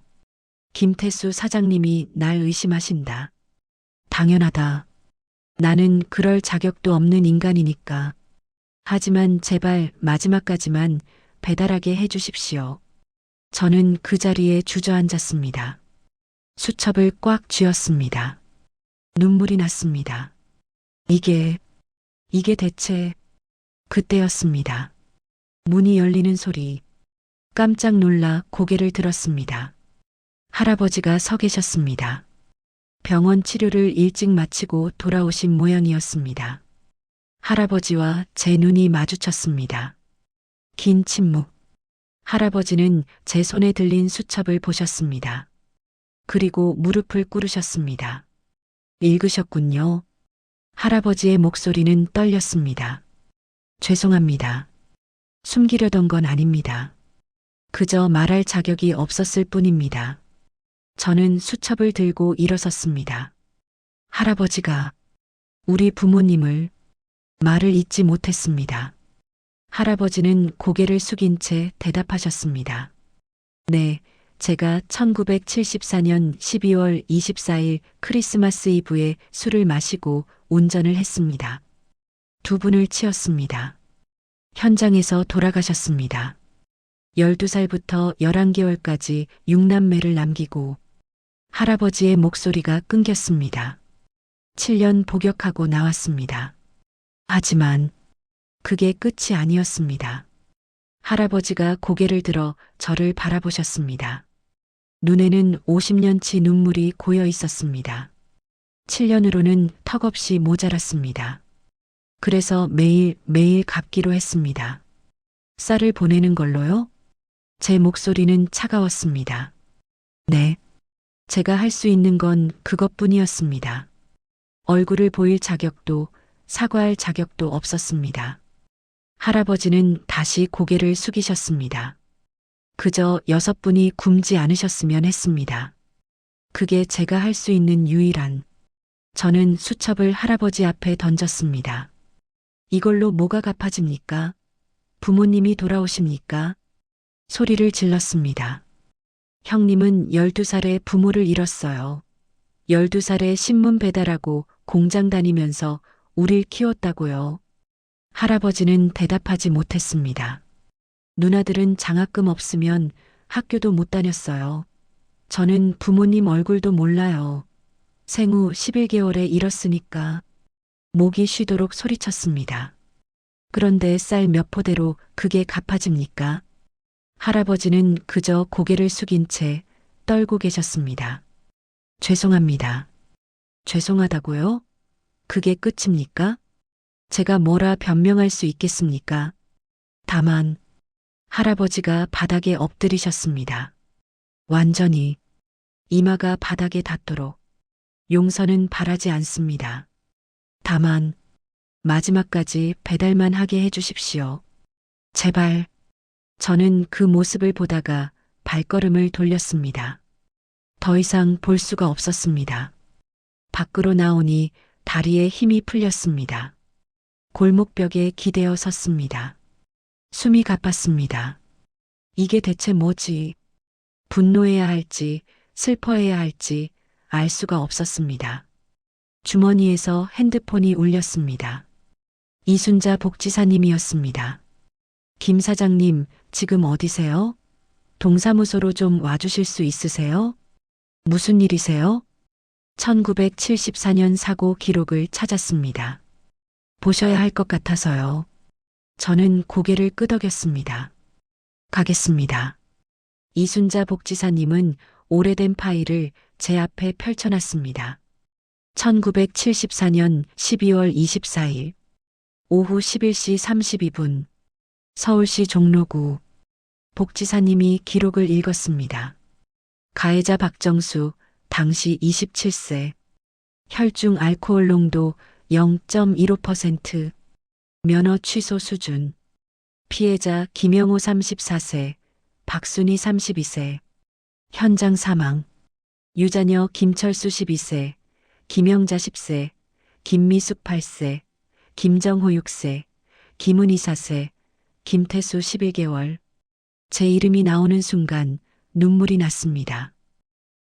[SPEAKER 1] 김태수 사장님이 날 의심하신다. 당연하다. 나는 그럴 자격도 없는 인간이니까. 하지만 제발 마지막까지만 배달하게 해주십시오. 저는 그 자리에 주저앉았습니다. 수첩을 꽉 쥐었습니다. 눈물이 났습니다. 이게 대체. 그때였습니다. 문이 열리는 소리. 깜짝 놀라 고개를 들었습니다. 할아버지가 서 계셨습니다. 병원 치료를 일찍 마치고 돌아오신 모양이었습니다. 할아버지와 제 눈이 마주쳤습니다. 긴 침묵. 할아버지는 제 손에 들린 수첩을 보셨습니다. 그리고 무릎을 꿇으셨습니다. 읽으셨군요. 할아버지의 목소리는 떨렸습니다. 죄송합니다. 숨기려던 건 아닙니다. 그저 말할 자격이 없었을 뿐입니다. 저는 수첩을 들고 일어섰습니다. 할아버지가 우리 부모님을 말을 잇지 못했습니다. 할아버지는 고개를 숙인 채 대답하셨습니다. 네, 제가 1974년 12월 24일 크리스마스 이브에 술을 마시고 운전을 했습니다. 두 분을 치었습니다. 현장에서 돌아가셨습니다. 12살부터 11개월까지 6남매를 남기고. 할아버지의 목소리가 끊겼습니다. 7년 복역하고 나왔습니다. 하지만 그게 끝이 아니었습니다. 할아버지가 고개를 들어 저를 바라보셨습니다. 눈에는 50년치 눈물이 고여 있었습니다. 7년으로는 턱없이 모자랐습니다. 그래서 매일 갚기로 했습니다. 쌀을 보내는 걸로요? 제 목소리는 차가웠습니다. 네. 제가 할 수 있는 건 그것뿐이었습니다. 얼굴을 보일 자격도 사과할 자격도 없었습니다. 할아버지는 다시 고개를 숙이셨습니다. 그저 6분이 굶지 않으셨으면 했습니다. 그게 제가 할 수 있는 유일한. 저는 수첩을 할아버지 앞에 던졌습니다. 이걸로 뭐가 갚아집니까? 부모님이 돌아오십니까? 소리를 질렀습니다. 형님은 12살에 부모를 잃었어요. 12살에 신문 배달하고 공장 다니면서 우릴 키웠다고요. 할아버지는 대답하지 못했습니다. 누나들은 장학금 없으면 학교도 못 다녔어요. 저는 부모님 얼굴도 몰라요. 생후 11개월에 잃었으니까 목이 쉬도록 소리쳤습니다. 그런데 쌀 몇 포대로 그게 갚아집니까? 할아버지는 그저 고개를 숙인 채 떨고 계셨습니다. 죄송합니다. 죄송하다고요? 그게 끝입니까? 제가 뭐라 변명할 수 있겠습니까? 다만 할아버지가 바닥에 엎드리셨습니다. 완전히 이마가 바닥에 닿도록. 용서는 바라지 않습니다. 다만 마지막까지 배달만 하게 해주십시오. 제발. 저는 그 모습을 보다가 발걸음을 돌렸습니다. 더 이상 볼 수가 없었습니다. 밖으로 나오니 다리에 힘이 풀렸습니다. 골목벽에 기대어 섰습니다. 숨이 가팠습니다. 이게 대체 뭐지? 분노해야 할지 슬퍼해야 할지 알 수가 없었습니다. 주머니에서 핸드폰이 울렸습니다. 이순자 복지사님이었습니다. 김 사장님, 지금 어디세요? 동사무소로 좀 와주실 수 있으세요? 무슨 일이세요? 1974년 사고 기록을 찾았습니다. 보셔야 할 것 같아서요. 저는 고개를 끄덕였습니다. 가겠습니다. 이순자 복지사님은 오래된 파일을 제 앞에 펼쳐놨습니다. 1974년 12월 24일 오후 11시 32분 서울시 종로구. 복지사님이 기록을 읽었습니다. 가해자 박정수, 당시 27세. 혈중 알코올 농도 0.15%. 면허 취소 수준. 피해자 김영호 34세, 박순희 32세. 현장 사망. 유자녀 김철수 12세, 김영자 10세, 김미숙 8세, 김정호 6세, 김은희 4세, 김태수 11개월. 제 이름이 나오는 순간 눈물이 났습니다.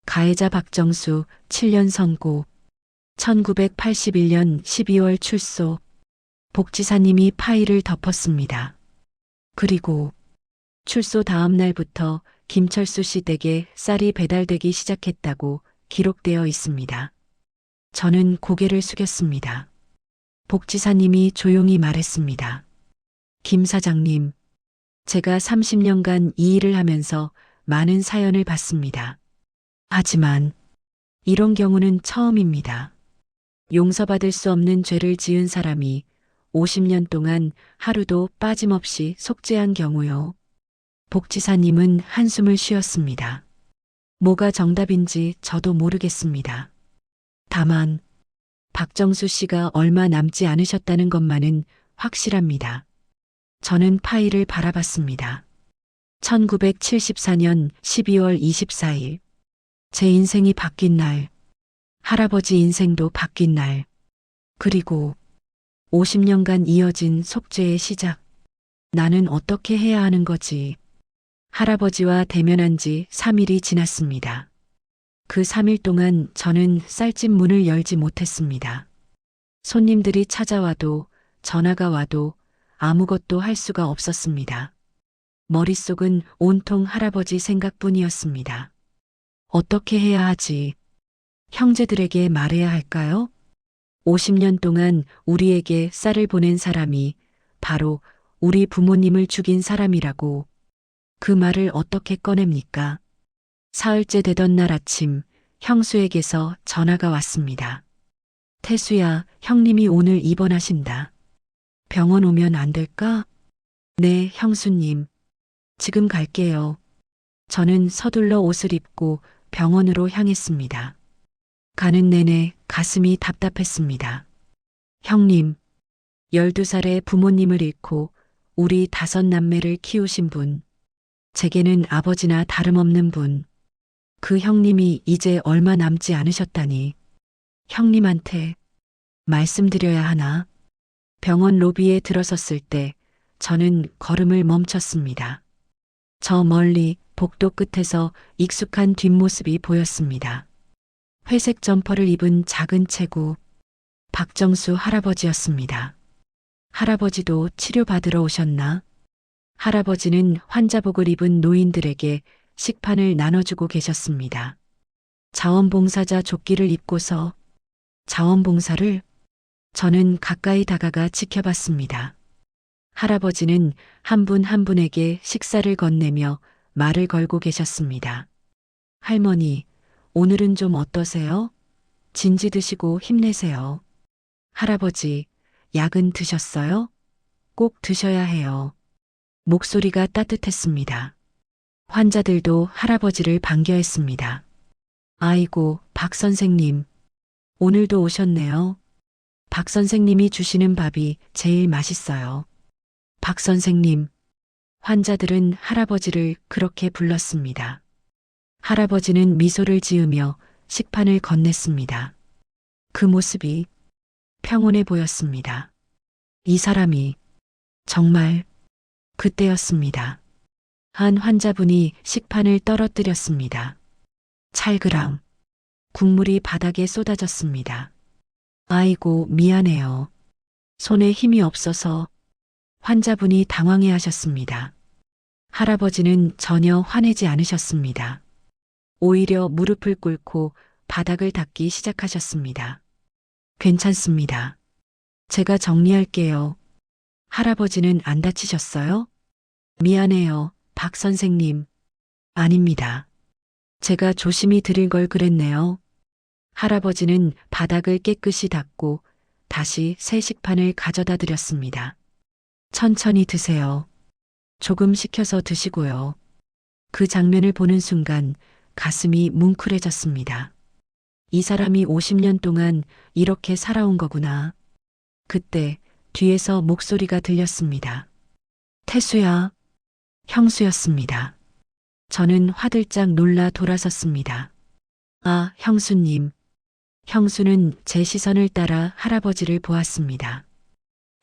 [SPEAKER 1] 가해자 박정수 7년 선고. 1981년 12월 출소. 복지사님이 파일을 덮었습니다. 그리고 출소 다음 날부터 김철수 씨 댁에 쌀이 배달되기 시작했다고 기록되어 있습니다. 저는 고개를 숙였습니다. 복지사님이 조용히 말했습니다. 김 사장님, 제가 30년간 이 일을 하면서 많은 사연을 봤습니다. 하지만 이런 경우는 처음입니다. 용서받을 수 없는 죄를 지은 사람이 50년 동안 하루도 빠짐없이 속죄한 경우요. 복지사님은 한숨을 쉬었습니다. 뭐가 정답인지 저도 모르겠습니다. 다만 박정수 씨가 얼마 남지 않으셨다는 것만은 확실합니다. 저는 파일을 바라봤습니다. 1974년 12월 24일. 제 인생이 바뀐 날. 할아버지 인생도 바뀐 날. 그리고 50년간 이어진 속죄의 시작. 나는 어떻게 해야 하는 거지? 할아버지와 대면한 지 3일이 지났습니다. 그 3일 동안 저는 쌀집 문을 열지 못했습니다. 손님들이 찾아와도 전화가 와도 아무것도 할 수가 없었습니다. 머릿속은 온통 할아버지 생각뿐이었습니다. 어떻게 해야 하지? 형제들에게 말해야 할까요? 50년 동안 우리에게 쌀을 보낸 사람이 바로 우리 부모님을 죽인 사람이라고. 그 말을 어떻게 꺼냅니까? 사흘째 되던 날 아침 형수에게서 전화가 왔습니다. 태수야, 형님이 오늘 입원하신다. 병원 오면 안 될까? 네, 형수님. 지금 갈게요. 저는 서둘러 옷을 입고 병원으로 향했습니다. 가는 내내 가슴이 답답했습니다. 형님, 12살에 부모님을 잃고 우리 5남매를 키우신 분. 제게는 아버지나 다름없는 분. 그 형님이 이제 얼마 남지 않으셨다니. 형님한테 말씀드려야 하나? 병원 로비에 들어섰을 때 저는 걸음을 멈췄습니다. 저 멀리 복도 끝에서 익숙한 뒷모습이 보였습니다. 회색 점퍼를 입은 작은 체구, 박정수 할아버지였습니다. 할아버지도 치료받으러 오셨나? 할아버지는 환자복을 입은 노인들에게 식판을 나눠주고 계셨습니다. 자원봉사자 조끼를 입고서 자원봉사를 저는 가까이 다가가 지켜봤습니다. 할아버지는 한 분 한 분에게 식사를 건네며 말을 걸고 계셨습니다. 할머니, 오늘은 좀 어떠세요? 진지 드시고 힘내세요. 할아버지, 약은 드셨어요? 꼭 드셔야 해요. 목소리가 따뜻했습니다. 환자들도 할아버지를 반겨했습니다. 아이고, 박 선생님. 오늘도 오셨네요. 박 선생님이 주시는 밥이 제일 맛있어요. 박 선생님. 환자들은 할아버지를 그렇게 불렀습니다. 할아버지는 미소를 지으며 식판을 건넸습니다. 그 모습이 평온해 보였습니다. 이 사람이 정말 그때였습니다. 한 환자분이 식판을 떨어뜨렸습니다. 찰그랑 국물이 바닥에 쏟아졌습니다. 아이고, 미안해요. 손에 힘이 없어서 환자분이 당황해 하셨습니다. 할아버지는 전혀 화내지 않으셨습니다. 오히려 무릎을 꿇고 바닥을 닦기 시작하셨습니다. 괜찮습니다. 제가 정리할게요. 할아버지는 안 다치셨어요? 미안해요, 박 선생님. 아닙니다. 제가 조심히 드릴 걸 그랬네요. 할아버지는 바닥을 깨끗이 닦고 다시 새 식판을 가져다 드렸습니다. 천천히 드세요. 조금 식혀서 드시고요. 그 장면을 보는 순간 가슴이 뭉클해졌습니다. 이 사람이 50년 동안 이렇게 살아온 거구나. 그때 뒤에서 목소리가 들렸습니다. 태수야. 형수였습니다. 저는 화들짝 놀라 돌아섰습니다. 아, 형수님. 형수는 제 시선을 따라 할아버지를 보았습니다.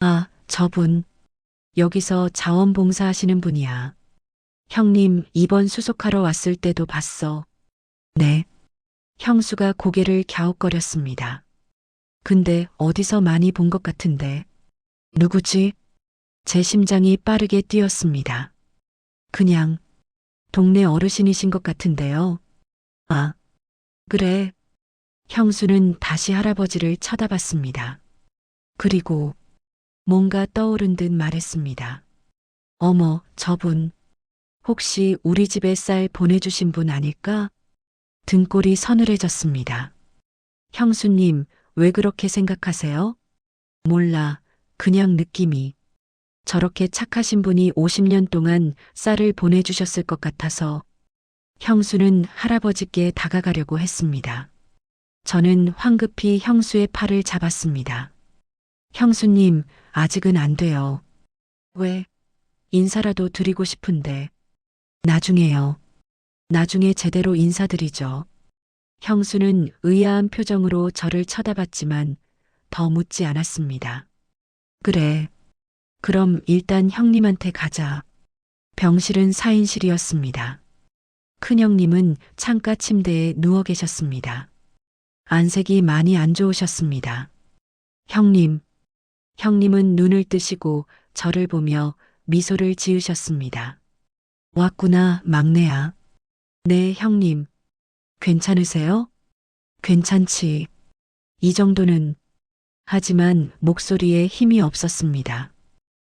[SPEAKER 1] 아, 저분. 여기서 자원봉사하시는 분이야. 형님, 이번 수속하러 왔을 때도 봤어. 네. 형수가 고개를 갸웃거렸습니다. 근데 어디서 많이 본 것 같은데. 누구지? 제 심장이 빠르게 뛰었습니다. 그냥 동네 어르신이신 것 같은데요. 아, 그래. 형수는 다시 할아버지를 쳐다봤습니다. 그리고 뭔가 떠오른 듯 말했습니다. 어머, 저분. 혹시 우리 집에 쌀 보내주신 분 아닐까? 등골이 서늘해졌습니다. 형수님, 왜 그렇게 생각하세요? 몰라, 그냥 느낌이. 저렇게 착하신 분이 50년 동안 쌀을 보내주셨을 것 같아서 형수는 할아버지께 다가가려고 했습니다. 저는 황급히 형수의 팔을 잡았습니다. 형수님, 아직은 안 돼요. 왜? 인사라도 드리고 싶은데. 나중에요. 나중에 제대로 인사드리죠. 형수는 의아한 표정으로 저를 쳐다봤지만 더 묻지 않았습니다. 그래. 그럼 일단 형님한테 가자. 병실은 4인실이었습니다. 큰형님은 창가 침대에 누워 계셨습니다. 안색이 많이 안 좋으셨습니다. 형님. 형님은 눈을 뜨시고 저를 보며 미소를 지으셨습니다. 왔구나, 막내야. 네, 형님. 괜찮으세요? 괜찮지. 이 정도는. 하지만 목소리에 힘이 없었습니다.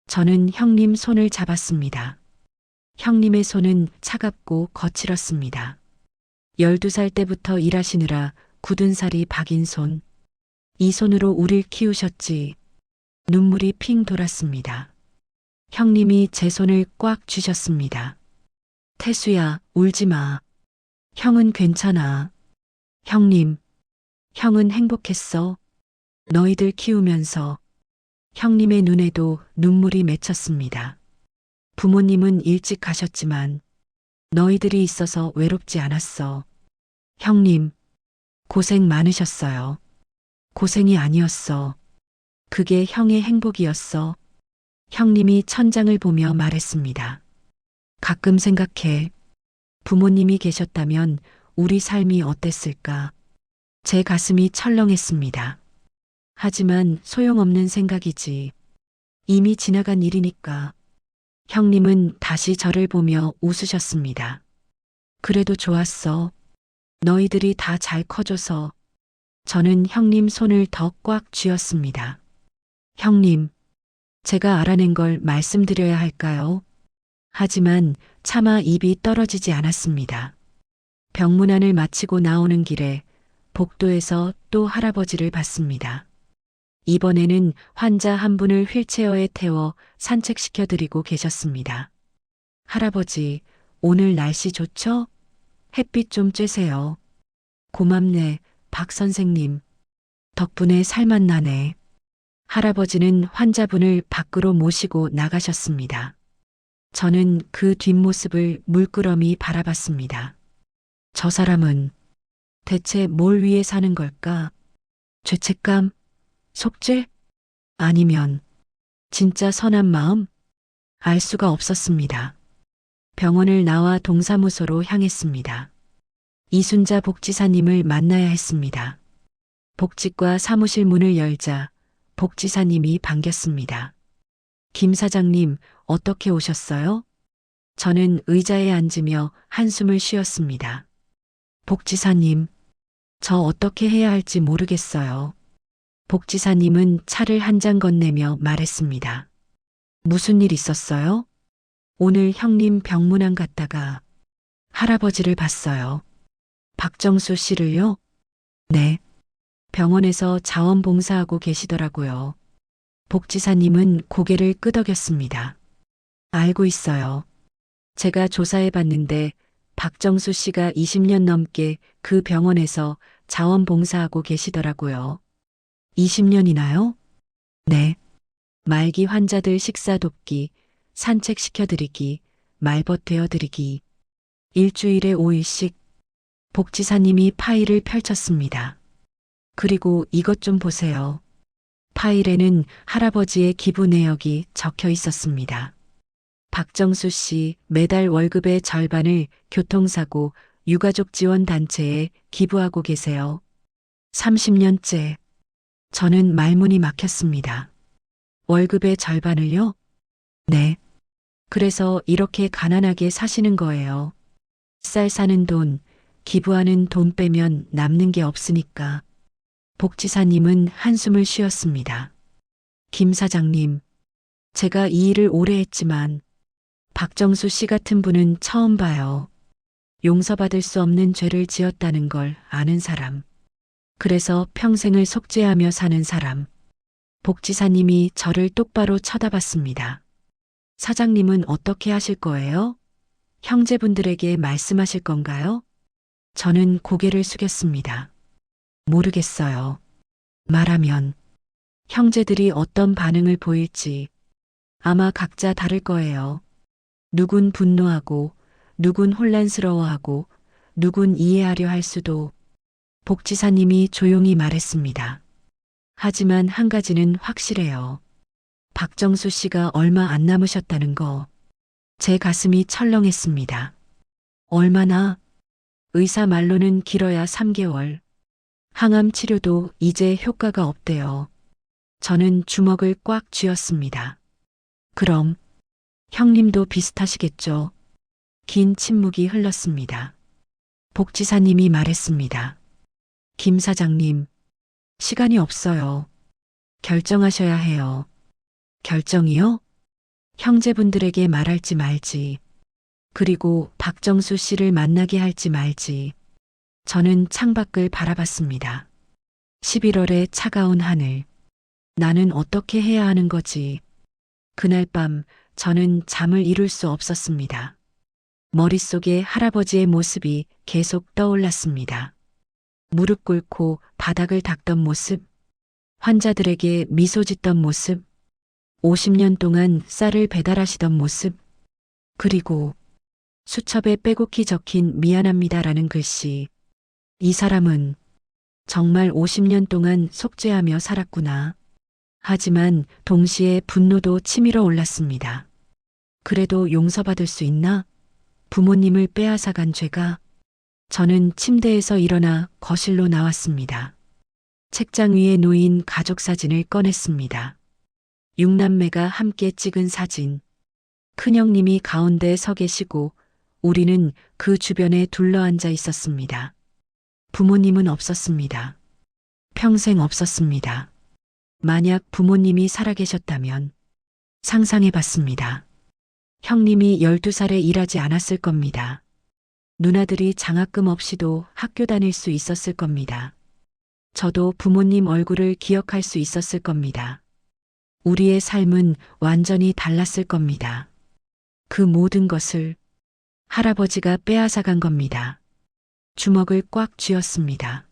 [SPEAKER 1] 저는 형님 손을 잡았습니다. 형님의 손은 차갑고 거칠었습니다. 12살 때부터 일하시느라 굳은 살이 박인 손. 이 손으로 우릴 키우셨지. 눈물이 핑 돌았습니다. 형님이 제 손을 꽉 쥐셨습니다. 태수야, 울지 마. 형은 괜찮아. 형님, 형은 행복했어. 너희들 키우면서. 형님의 눈에도 눈물이 맺혔습니다. 부모님은 일찍 가셨지만 너희들이 있어서 외롭지 않았어. 형님, 고생 많으셨어요. 고생이 아니었어. 그게 형의 행복이었어. 형님이 천장을 보며 말했습니다. 가끔 생각해. 부모님이 계셨다면 우리 삶이 어땠을까? 제 가슴이 철렁했습니다. 하지만 소용없는 생각이지. 이미 지나간 일이니까. 형님은 다시 저를 보며 웃으셨습니다. 그래도 좋았어. 너희들이 다 잘 커줘서. 저는 형님 손을 더 꽉 쥐었습니다. 형님, 제가 알아낸 걸 말씀드려야 할까요? 하지만 차마 입이 떨어지지 않았습니다. 병문안을 마치고 나오는 길에 복도에서 또 할아버지를 봤습니다. 이번에는 환자 한 분을 휠체어에 태워 산책시켜드리고 계셨습니다. 할아버지, 오늘 날씨 좋죠? 햇빛 좀 쬐세요. 고맙네, 박 선생님. 덕분에 살맛 나네. 할아버지는 환자분을 밖으로 모시고 나가셨습니다. 저는 그 뒷모습을 물끄러미 바라봤습니다. 저 사람은 대체 뭘 위해 사는 걸까? 죄책감? 속죄? 아니면 진짜 선한 마음? 알 수가 없었습니다. 병원을 나와 동사무소로 향했습니다. 이순자 복지사님을 만나야 했습니다. 복지과 사무실 문을 열자 복지사님이 반겼습니다. 김 사장님, 어떻게 오셨어요? 저는 의자에 앉으며 한숨을 쉬었습니다. 복지사님, 저 어떻게 해야 할지 모르겠어요. 복지사님은 차를 한 잔 건네며 말했습니다. 무슨 일 있었어요? 오늘 형님 병문안 갔다가 할아버지를 봤어요. 박정수 씨를요? 네. 병원에서 자원봉사하고 계시더라고요. 복지사님은 고개를 끄덕였습니다. 알고 있어요. 제가 조사해 봤는데 박정수 씨가 20년 넘게 그 병원에서 자원봉사하고 계시더라고요. 20년이나요? 네. 말기 환자들 식사 돕기, 산책시켜드리기, 말벗 되어드리기. 일주일에 5일씩 복지사님이 파일을 펼쳤습니다. 그리고 이것 좀 보세요. 파일에는 할아버지의 기부 내역이 적혀 있었습니다. 박정수 씨 매달 월급의 절반을 교통사고 유가족 지원 단체에 기부하고 계세요. 30년째. 저는 말문이 막혔습니다. 월급의 절반을요? 네. 그래서 이렇게 가난하게 사시는 거예요. 쌀 사는 돈, 기부하는 돈 빼면 남는 게 없으니까. 복지사님은 한숨을 쉬었습니다. 김 사장님, 제가 이 일을 오래 했지만 박정수 씨 같은 분은 처음 봐요. 용서받을 수 없는 죄를 지었다는 걸 아는 사람. 그래서 평생을 속죄하며 사는 사람. 복지사님이 저를 똑바로 쳐다봤습니다. 사장님은 어떻게 하실 거예요? 형제분들에게 말씀하실 건가요? 저는 고개를 숙였습니다. 모르겠어요. 말하면 형제들이 어떤 반응을 보일지 아마 각자 다를 거예요. 누군 분노하고, 누군 혼란스러워하고, 누군 이해하려 할 수도. 복지사님이 조용히 말했습니다. 하지만 한 가지는 확실해요. 박정수 씨가 얼마 안 남으셨다는 거. 제 가슴이 철렁했습니다. 얼마나? 의사 말로는 길어야 3개월. 항암 치료도 이제 효과가 없대요. 저는 주먹을 꽉 쥐었습니다. 그럼 형님도 비슷하시겠죠? 긴 침묵이 흘렀습니다. 복지사님이 말했습니다. 김 사장님, 시간이 없어요. 결정하셔야 해요. 결정이요? 형제분들에게 말할지 말지. 그리고 박정수 씨를 만나게 할지 말지. 저는 창밖을 바라봤습니다. 11월의 차가운 하늘. 나는 어떻게 해야 하는 거지? 그날 밤 저는 잠을 이룰 수 없었습니다. 머릿속에 할아버지의 모습이 계속 떠올랐습니다. 무릎 꿇고 바닥을 닦던 모습, 환자들에게 미소 짓던 모습, 50년 동안 쌀을 배달하시던 모습, 그리고 수첩에 빼곡히 적힌 미안합니다라는 글씨. 이 사람은 정말 50년 동안 속죄하며 살았구나. 하지만 동시에 분노도 치밀어 올랐습니다. 그래도 용서받을 수 있나? 부모님을 빼앗아간 죄가 저는 침대에서 일어나 거실로 나왔습니다. 책장 위에 놓인 가족 사진을 꺼냈습니다. 6남매가 함께 찍은 사진. 큰형님이 가운데 서 계시고 우리는 그 주변에 둘러앉아 있었습니다. 부모님은 없었습니다. 평생 없었습니다. 만약 부모님이 살아계셨다면 상상해 봤습니다. 형님이 12살에 일하지 않았을 겁니다. 누나들이 장학금 없이도 학교 다닐 수 있었을 겁니다. 저도 부모님 얼굴을 기억할 수 있었을 겁니다. 우리의 삶은 완전히 달랐을 겁니다. 그 모든 것을 할아버지가 빼앗아간 겁니다. 주먹을 꽉 쥐었습니다.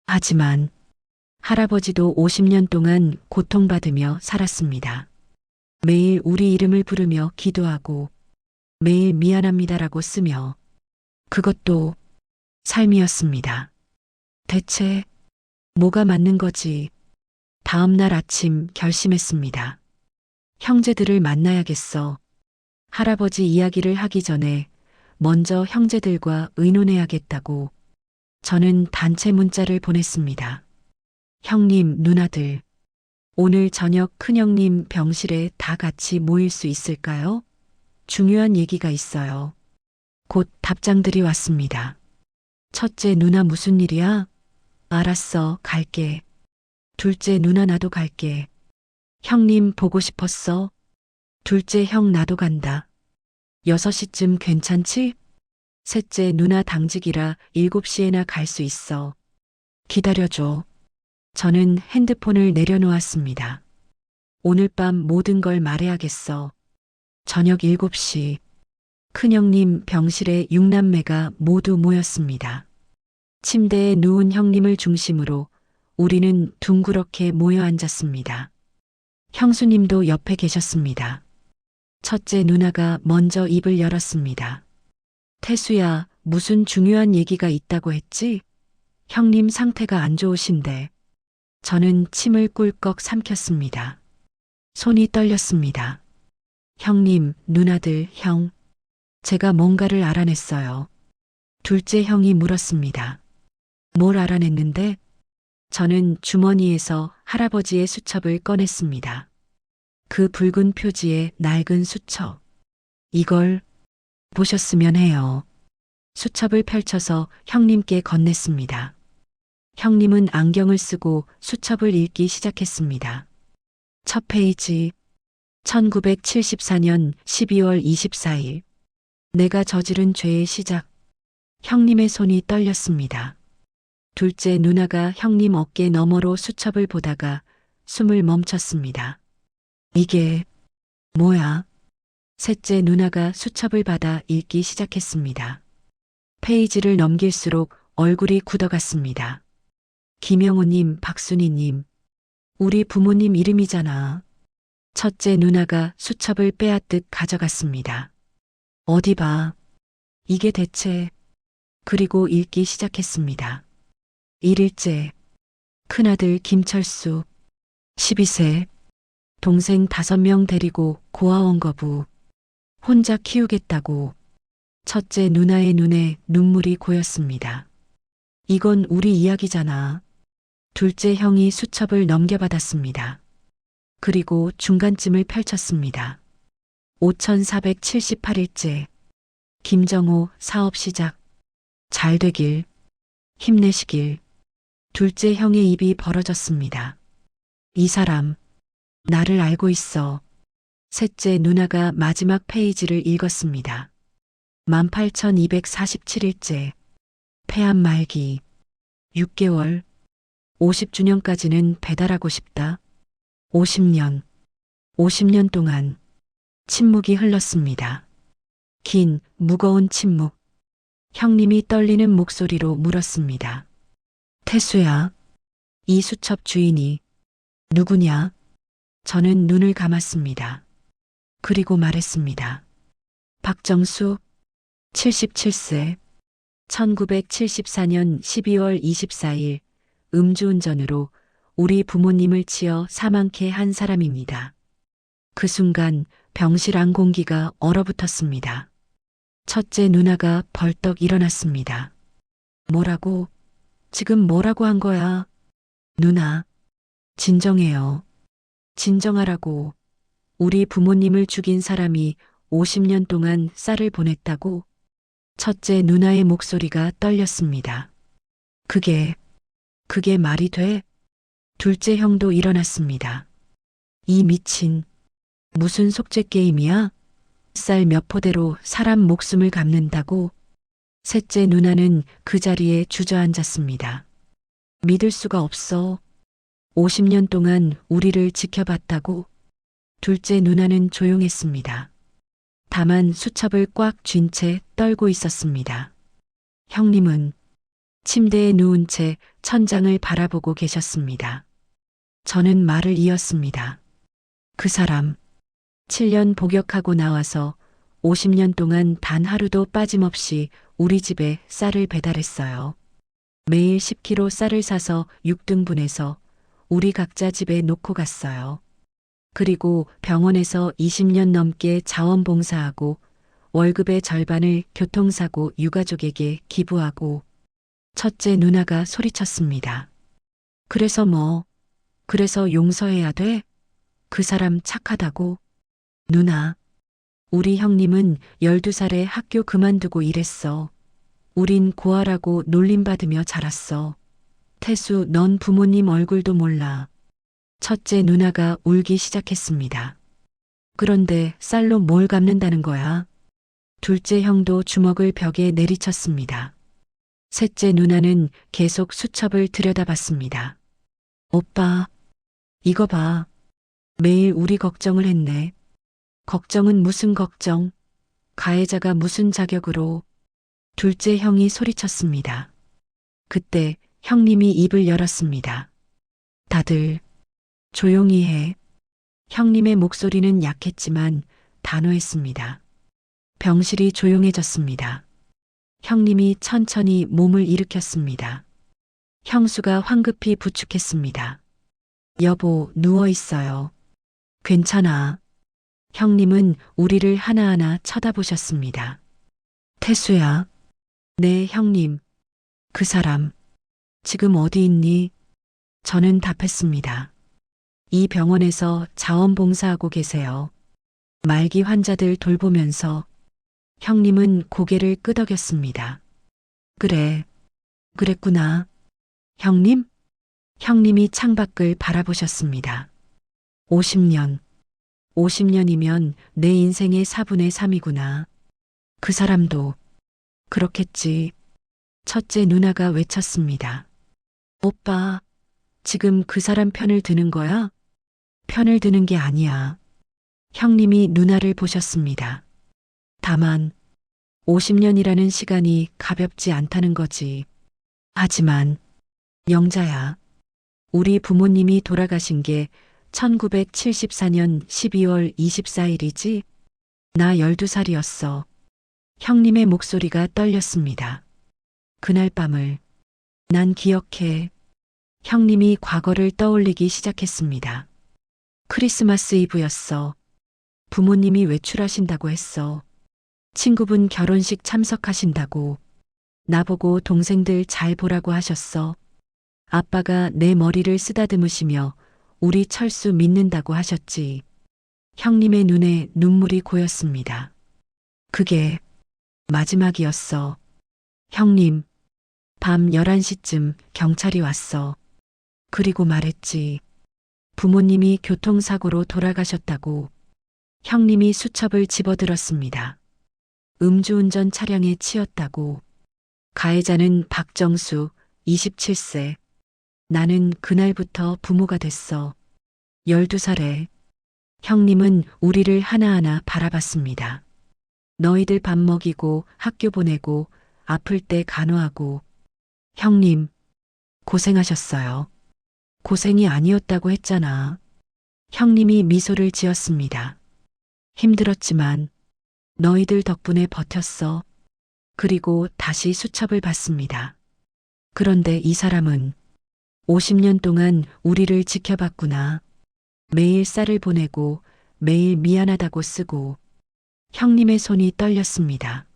[SPEAKER 1] 하지만 할아버지도 50년 동안 고통받으며 살았습니다. 매일 우리 이름을 부르며 기도하고 매일 미안합니다라고 쓰며 그것도 삶이었습니다. 대체 뭐가 맞는 거지? 다음 날 아침 결심했습니다. 형제들을 만나야겠어. 할아버지 이야기를 하기 전에 먼저 형제들과 의논해야겠다고 저는 단체 문자를 보냈습니다. 형님, 누나들, 오늘 저녁 큰형님 병실에 다 같이 모일 수 있을까요? 중요한 얘기가 있어요. 곧 답장들이 왔습니다. 첫째 누나 무슨 일이야? 알았어, 갈게. 둘째 누나 나도 갈게. 형님 보고 싶었어? 둘째 형 나도 간다. 6시쯤 괜찮지? 셋째 누나 당직이라 7시에나 갈 수 있어. 기다려줘. 저는 핸드폰을 내려놓았습니다. 오늘 밤 모든 걸 말해야겠어. 저녁 7시. 큰형님 병실에 6남매가 모두 모였습니다. 침대에 누운 형님을 중심으로 우리는 둥그렇게 모여 앉았습니다. 형수님도 옆에 계셨습니다. 첫째 누나가 먼저 입을 열었습니다. 태수야, 무슨 중요한 얘기가 있다고 했지? 형님 상태가 안 좋으신데. 저는 침을 꿀꺽 삼켰습니다. 손이 떨렸습니다. 형님, 누나들, 형. 제가 뭔가를 알아냈어요. 둘째 형이 물었습니다. 뭘 알아냈는데? 저는 주머니에서 할아버지의 수첩을 꺼냈습니다. 그 붉은 표지의 낡은 수첩. 이걸 보셨으면 해요. 수첩을 펼쳐서 형님께 건넸습니다. 형님은 안경을 쓰고 수첩을 읽기 시작했습니다. 첫 페이지. 1974년 12월 24일. 내가 저지른 죄의 시작. 형님의 손이 떨렸습니다. 둘째 누나가 형님 어깨 너머로 수첩을 보다가 숨을 멈췄습니다. 이게 뭐야? 셋째 누나가 수첩을 받아 읽기 시작했습니다. 페이지를 넘길수록 얼굴이 굳어갔습니다. 김영우님, 박순희님, 우리 부모님 이름이잖아. 첫째 누나가 수첩을 빼앗듯 가져갔습니다. 어디 봐. 이게 대체. 그리고 읽기 시작했습니다. 1일째. 큰아들 김철수. 12세. 동생 5명 데리고 고아원 거부. 혼자 키우겠다고. 첫째 누나의 눈에 눈물이 고였습니다. 이건 우리 이야기잖아. 둘째 형이 수첩을 넘겨받았습니다. 그리고 중간쯤을 펼쳤습니다. 5478일째. 김정호 사업 시작. 잘 되길. 힘내시길. 둘째 형의 입이 벌어졌습니다. 이 사람, 나를 알고 있어. 셋째 누나가 마지막 페이지를 읽었습니다. 18247일째. 폐암 말기. 6개월. 50주년까지는 배달하고 싶다. 50년. 50년 동안. 침묵이 흘렀습니다. 긴, 무거운 침묵. 형님이 떨리는 목소리로 물었습니다. 태수야, 이 수첩 주인이 누구냐? 저는 눈을 감았습니다. 그리고 말했습니다. 박정수, 77세, 1974년 12월 24일 음주운전으로 우리 부모님을 치어 사망케 한 사람입니다. 그 순간 병실 안 공기가 얼어붙었습니다. 첫째 누나가 벌떡 일어났습니다. 뭐라고? 지금 뭐라고 한 거야? 누나, 진정해요. 진정하라고. 우리 부모님을 죽인 사람이 50년 동안 쌀을 보냈다고? 첫째 누나의 목소리가 떨렸습니다. 그게 말이 돼? 둘째 형도 일어났습니다. 이 미친, 무슨 속죄 게임이야? 쌀 몇 포대로 사람 목숨을 갚는다고? 셋째 누나는 그 자리에 주저앉았습니다. 믿을 수가 없어. 50년 동안 우리를 지켜봤다고? 둘째 누나는 조용했습니다. 다만 수첩을 꽉 쥔 채 떨고 있었습니다. 형님은 침대에 누운 채 천장을 바라보고 계셨습니다. 저는 말을 이었습니다. 그 사람, 7년 복역하고 나와서 50년 동안 단 하루도 빠짐없이 우리 집에 쌀을 배달했어요. 매일 10kg 쌀을 사서 6등분해서 우리 각자 집에 놓고 갔어요. 그리고 병원에서 20년 넘게 자원봉사하고 월급의 절반을 교통사고 유가족에게 기부하고 첫째 누나가 소리쳤습니다. 그래서 용서해야 돼? 그 사람 착하다고? 누나, 우리 형님은 12살에 학교 그만두고 일했어. 우린 고아라고 놀림받으며 자랐어. 태수, 넌 부모님 얼굴도 몰라. 첫째 누나가 울기 시작했습니다. 그런데 쌀로 뭘 갚는다는 거야? 둘째 형도 주먹을 벽에 내리쳤습니다. 셋째 누나는 계속 수첩을 들여다봤습니다. 오빠, 이거 봐. 매일 우리 걱정을 했네. 걱정은 무슨 걱정? 가해자가 무슨 자격으로? 둘째 형이 소리쳤습니다. 그때 형님이 입을 열었습니다. 다들 조용히 해. 형님의 목소리는 약했지만 단호했습니다. 병실이 조용해졌습니다. 형님이 천천히 몸을 일으켰습니다. 형수가 황급히 부축했습니다. 여보, 누워 있어요. 괜찮아. 형님은 우리를 하나하나 쳐다보셨습니다. 태수야. 네, 형님. 그 사람, 지금 어디 있니? 저는 답했습니다. 이 병원에서 자원봉사하고 계세요. 말기 환자들 돌보면서. 형님은 고개를 끄덕였습니다. 그래, 그랬구나. 형님? 형님이 창밖을 바라보셨습니다. 50년이면 내 인생의 4분의 3이구나. 그 사람도 그렇겠지. 첫째 누나가 외쳤습니다. 오빠, 지금 그 사람 편을 드는 거야? 편을 드는 게 아니야. 형님이 누나를 보셨습니다. 다만 50년이라는 시간이 가볍지 않다는 거지. 하지만 영자야, 우리 부모님이 돌아가신 게 1974년 12월 24일이지? 나 12살이었어. 형님의 목소리가 떨렸습니다. 그날 밤을 난 기억해. 형님이 과거를 떠올리기 시작했습니다. 크리스마스 이브였어. 부모님이 외출하신다고 했어. 친구분 결혼식 참석하신다고. 나보고 동생들 잘 보라고 하셨어. 아빠가 내 머리를 쓰다듬으시며 우리 철수 믿는다고 하셨지. 형님의 눈에 눈물이 고였습니다. 그게 마지막이었어. 형님, 밤 11시쯤 경찰이 왔어. 그리고 말했지. 부모님이 교통사고로 돌아가셨다고. 형님이 수첩을 집어들었습니다. 음주운전 차량에 치였다고. 가해자는 박정수, 27세. 나는 그날부터 부모가 됐어. 12살에. 형님은 우리를 하나하나 바라봤습니다. 너희들 밥 먹이고 학교 보내고 아플 때 간호하고. 형님, 고생하셨어요. 고생이 아니었다고 했잖아. 형님이 미소를 지었습니다. 힘들었지만 너희들 덕분에 버텼어. 그리고 다시 수첩을 봤습니다. 그런데 이 사람은 50년 동안 우리를 지켜봤구나. 매일 쌀을 보내고 매일 미안하다고 쓰고. 형님의 손이 떨렸습니다.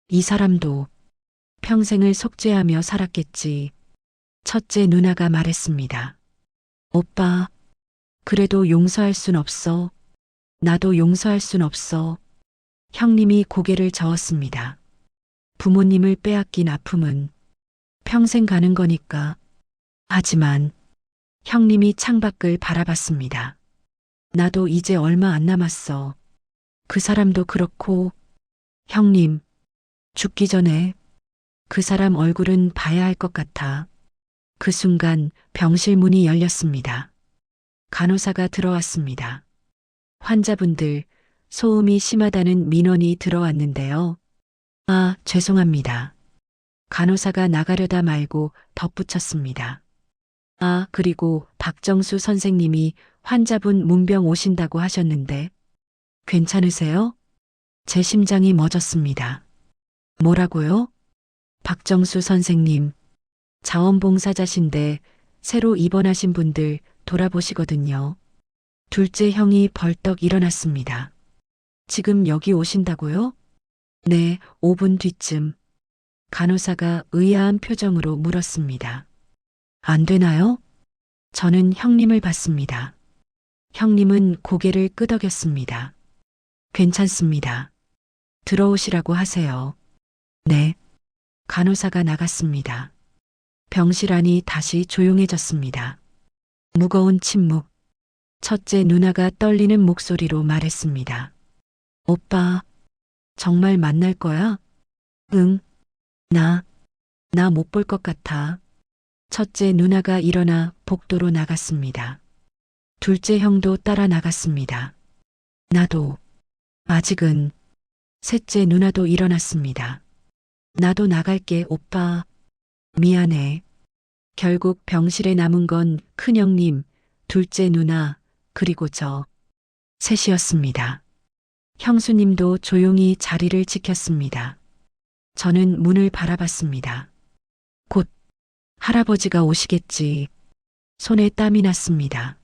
[SPEAKER 1] 이 사람도 평생을 속죄하며 살았겠지. 첫째 누나가 말했습니다. 오빠, 그래도 용서할 순 없어. 나도 용서할 순 없어. 형님이 고개를 저었습니다. 부모님을 빼앗긴 아픔은 평생 가는 거니까. 하지만 형님이 창밖을 바라봤습니다. 나도 이제 얼마 안 남았어. 그 사람도 그렇고. 형님, 죽기 전에 그 사람 얼굴은 봐야 할 것 같아. 그 순간 병실 문이 열렸습니다. 간호사가 들어왔습니다. 환자분들, 소음이 심하다는 민원이 들어왔는데요. 아, 죄송합니다. 간호사가 나가려다 말고 덧붙였습니다. 아, 그리고 박정수 선생님이 환자분 문병 오신다고 하셨는데 괜찮으세요? 제 심장이 멎었습니다. 뭐라고요? 박정수 선생님, 자원봉사자신데 새로 입원하신 분들 돌아보시거든요. 둘째 형이 벌떡 일어났습니다. 지금 여기 오신다고요? 네, 5분 뒤쯤. 간호사가 의아한 표정으로 물었습니다. 안 되나요? 저는 형님을 봤습니다. 형님은 고개를 끄덕였습니다. 괜찮습니다. 들어오시라고 하세요. 네. 간호사가 나갔습니다. 병실 안이 다시 조용해졌습니다. 무거운 침묵. 첫째 누나가 떨리는 목소리로 말했습니다. 오빠, 정말 만날 거야? 응. 나 못 볼 것 같아. 첫째 누나가 일어나 복도로 나갔습니다. 둘째 형도 따라 나갔습니다. 나도. 아직은. 셋째 누나도 일어났습니다. 나도 나갈게, 오빠. 미안해. 결국 병실에 남은 건 큰형님, 둘째 누나, 그리고 저. 셋이었습니다. 형수님도 조용히 자리를 지켰습니다. 저는 문을 바라봤습니다. 곧 할아버지가 오시겠지. 손에 땀이 났습니다.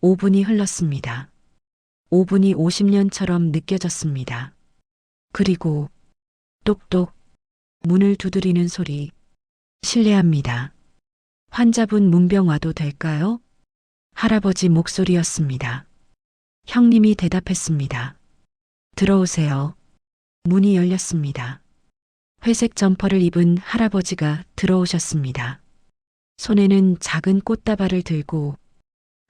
[SPEAKER 1] 5분이 흘렀습니다. 5분이 50년처럼 느껴졌습니다. 그리고 똑똑 문을 두드리는 소리. 실례합니다. 환자분 문병 와도 될까요? 할아버지 목소리였습니다. 형님이 대답했습니다. 들어오세요. 문이 열렸습니다. 회색 점퍼를 입은 할아버지가 들어오셨습니다. 손에는 작은 꽃다발을 들고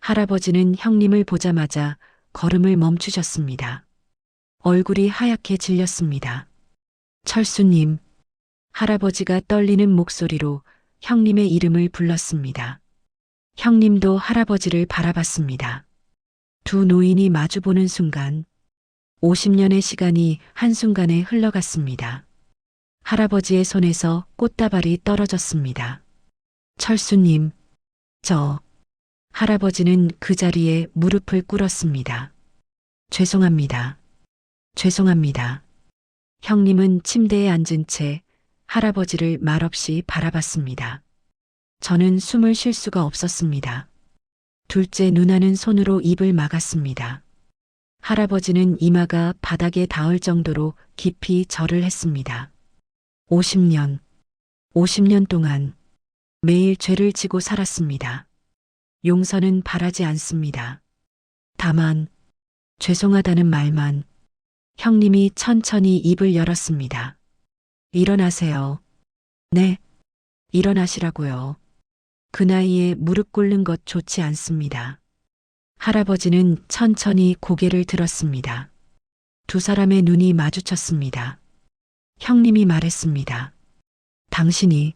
[SPEAKER 1] 할아버지는 형님을 보자마자 걸음을 멈추셨습니다. 얼굴이 하얗게 질렸습니다. 철수님, 할아버지가 떨리는 목소리로 형님의 이름을 불렀습니다. 형님도 할아버지를 바라봤습니다. 두 노인이 마주보는 순간 50년의 시간이 한순간에 흘러갔습니다. 할아버지의 손에서 꽃다발이 떨어졌습니다. 철수님, 할아버지는 그 자리에 무릎을 꿇었습니다. 죄송합니다. 죄송합니다. 형님은 침대에 앉은 채 할아버지를 말없이 바라봤습니다. 저는 숨을 쉴 수가 없었습니다. 둘째 누나는 손으로 입을 막았습니다. 할아버지는 이마가 바닥에 닿을 정도로 깊이 절을 했습니다. 50년 동안 매일 죄를 지고 살았습니다. 용서는 바라지 않습니다. 다만 죄송하다는 말만. 형님이 천천히 입을 열었습니다. 일어나세요. 네, 일어나시라고요. 그 나이에 무릎 꿇는 것 좋지 않습니다. 할아버지는 천천히 고개를 들었습니다. 두 사람의 눈이 마주쳤습니다. 형님이 말했습니다. 당신이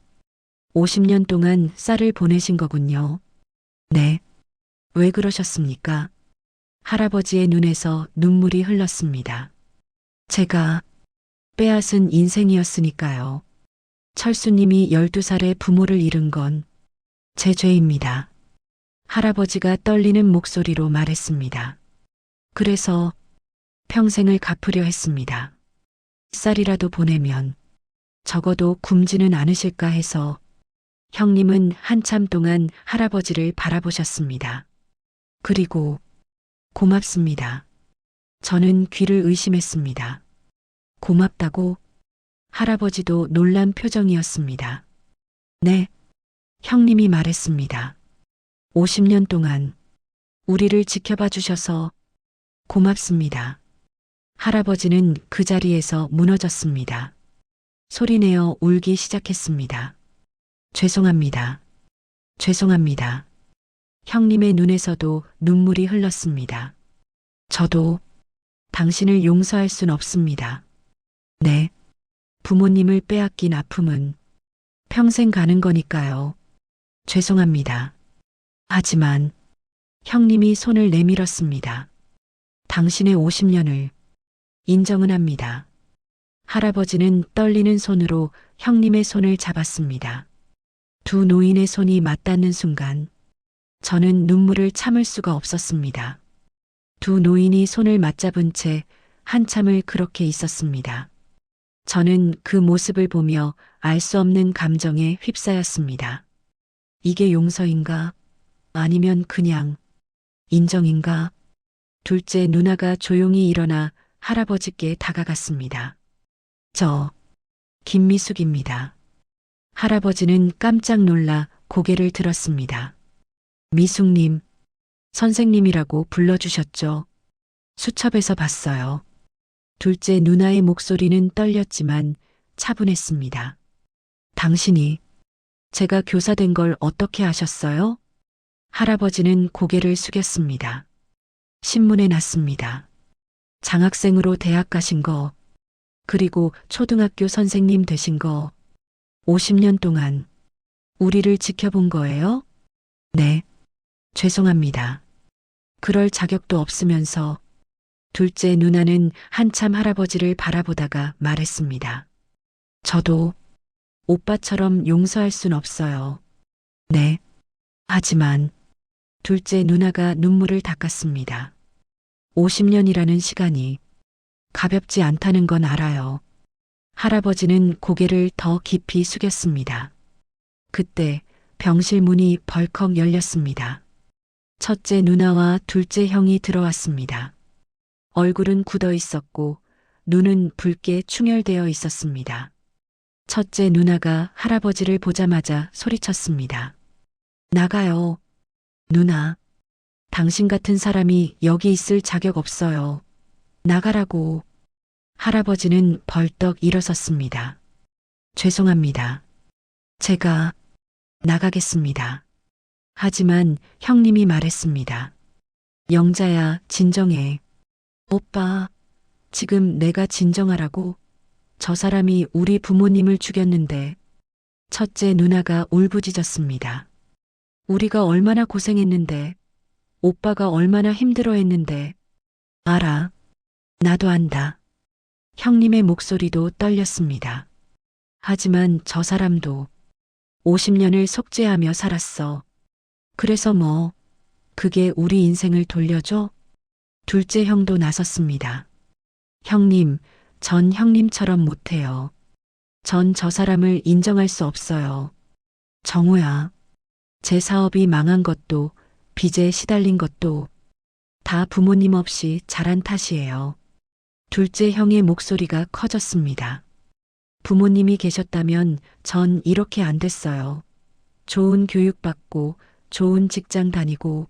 [SPEAKER 1] 50년 동안 쌀을 보내신 거군요. 네. 왜 그러셨습니까? 할아버지의 눈에서 눈물이 흘렀습니다. 제가 빼앗은 인생이었으니까요. 철수님이 12살에 부모를 잃은 건 제 죄입니다. 할아버지가 떨리는 목소리로 말했습니다. 그래서 평생을 갚으려 했습니다. 쌀이라도 보내면 적어도 굶지는 않으실까 해서. 형님은 한참 동안 할아버지를 바라보셨습니다. 그리고 고맙습니다. 저는 귀를 의심했습니다. 고맙다고? 할아버지도 놀란 표정이었습니다. 네, 형님이 말했습니다. 50년 동안 우리를 지켜봐 주셔서 고맙습니다. 할아버지는 그 자리에서 무너졌습니다. 소리내어 울기 시작했습니다. 죄송합니다. 죄송합니다. 형님의 눈에서도 눈물이 흘렀습니다. 저도 당신을 용서할 순 없습니다. 네. 부모님을 빼앗긴 아픔은 평생 가는 거니까요. 죄송합니다. 하지만 형님이 손을 내밀었습니다. 당신의 50년을 인정은 합니다. 할아버지는 떨리는 손으로 형님의 손을 잡았습니다. 두 노인의 손이 맞닿는 순간 저는 눈물을 참을 수가 없었습니다. 두 노인이 손을 맞잡은 채 한참을 그렇게 있었습니다. 저는 그 모습을 보며 알 수 없는 감정에 휩싸였습니다. 이게 용서인가? 아니면 그냥 인정인가? 둘째 누나가 조용히 일어나 할아버지께 다가갔습니다. 저 김미숙입니다. 할아버지는 깜짝 놀라 고개를 들었습니다. 미숙님, 선생님이라고 불러주셨죠? 수첩에서 봤어요. 둘째 누나의 목소리는 떨렸지만 차분했습니다. 당신이 제가 교사 된 걸 어떻게 아셨어요? 할아버지는 고개를 숙였습니다. 신문에 났습니다. 장학생으로 대학 가신 거, 그리고 초등학교 선생님 되신 거, 50년 동안 우리를 지켜본 거예요? 네. 죄송합니다. 그럴 자격도 없으면서 둘째 누나는 한참 할아버지를 바라보다가 말했습니다. 저도 오빠처럼 용서할 순 없어요. 네. 하지만 둘째 누나가 눈물을 닦았습니다. 50년이라는 시간이 가볍지 않다는 건 알아요. 할아버지는 고개를 더 깊이 숙였습니다. 그때 병실 문이 벌컥 열렸습니다. 첫째 누나와 둘째 형이 들어왔습니다. 얼굴은 굳어 있었고 눈은 붉게 충혈되어 있었습니다. 첫째 누나가 할아버지를 보자마자 소리쳤습니다. 나가요. 누나, 당신 같은 사람이 여기 있을 자격 없어요. 나가라고. 할아버지는 벌떡 일어섰습니다. 죄송합니다. 제가 나가겠습니다. 하지만 형님이 말했습니다. 영자야, 진정해. 오빠, 지금 내가 진정하라고? 저 사람이 우리 부모님을 죽였는데. 첫째 누나가 울부짖었습니다. 우리가 얼마나 고생했는데, 오빠가 얼마나 힘들어했는데. 알아. 나도 안다. 형님의 목소리도 떨렸습니다. 하지만 저 사람도 50년을 속죄하며 살았어. 그래서 뭐, 그게 우리 인생을 돌려줘? 둘째 형도 나섰습니다. 형님, 전 형님처럼 못해요. 전 저 사람을 인정할 수 없어요. 정우야, 제 사업이 망한 것도, 빚에 시달린 것도 다 부모님 없이 자란 탓이에요. 둘째 형의 목소리가 커졌습니다. 부모님이 계셨다면 전 이렇게 안 됐어요. 좋은 교육 받고 좋은 직장 다니고.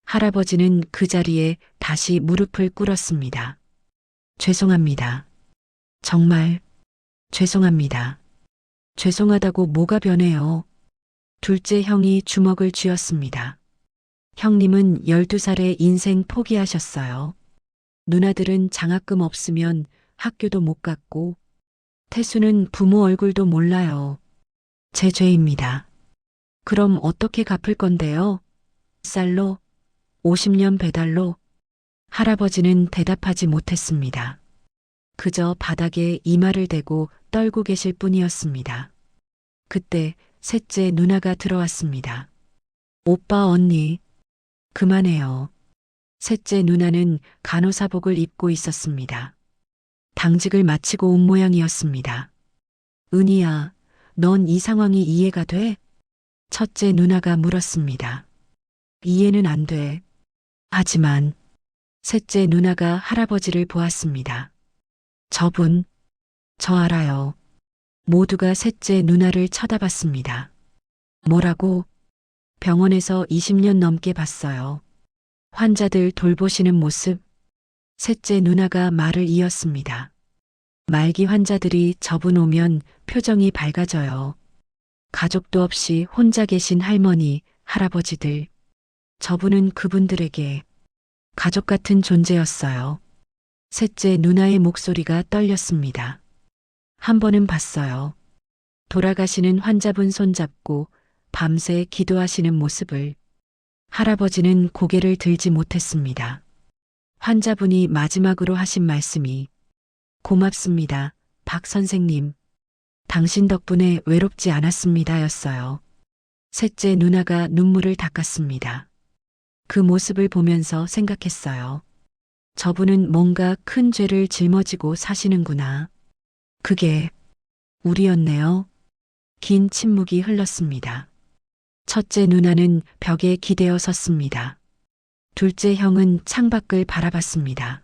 [SPEAKER 1] 할아버지는 그 자리에 다시 무릎을 꿇었습니다. 죄송합니다. 정말 죄송합니다. 죄송하다고 뭐가 변해요? 둘째 형이 주먹을 쥐었습니다. 형님은 12살에 인생 포기하셨어요. 누나들은 장학금 없으면 학교도 못 갔고, 태수는 부모 얼굴도 몰라요. 제 죄입니다. 그럼 어떻게 갚을 건데요? 쌀로? 50년 배달로? 할아버지는 대답하지 못했습니다. 그저 바닥에 이마를 대고 떨고 계실 뿐이었습니다. 그때 셋째 누나가 들어왔습니다. 오빠, 언니, 그만해요. 셋째 누나는 간호사복을 입고 있었습니다. 당직을 마치고 온 모양이었습니다. 은희야, 넌 이 상황이 이해가 돼? 첫째 누나가 물었습니다. 이해는 안 돼. 하지만 셋째 누나가 할아버지를 보았습니다. 저분, 저 알아요. 모두가 셋째 누나를 쳐다봤습니다. 뭐라고? 병원에서 20년 넘게 봤어요. 환자들 돌보시는 모습. 셋째 누나가 말을 이었습니다. 말기 환자들이 저분 오면 표정이 밝아져요. 가족도 없이 혼자 계신 할머니, 할아버지들. 저분은 그분들에게 가족 같은 존재였어요. 셋째 누나의 목소리가 떨렸습니다. 한 번은 봤어요. 돌아가시는 환자분 손잡고 밤새 기도하시는 모습을. 할아버지는 고개를 들지 못했습니다. 환자분이 마지막으로 하신 말씀이 고맙습니다, 박 선생님. 당신 덕분에 외롭지 않았습니다 였어요. 셋째 누나가 눈물을 닦았습니다. 그 모습을 보면서 생각했어요. 저분은 뭔가 큰 죄를 짊어지고 사시는구나. 그게 우리였네요. 긴 침묵이 흘렀습니다. 첫째 누나는 벽에 기대어 섰습니다. 둘째 형은 창밖을 바라봤습니다.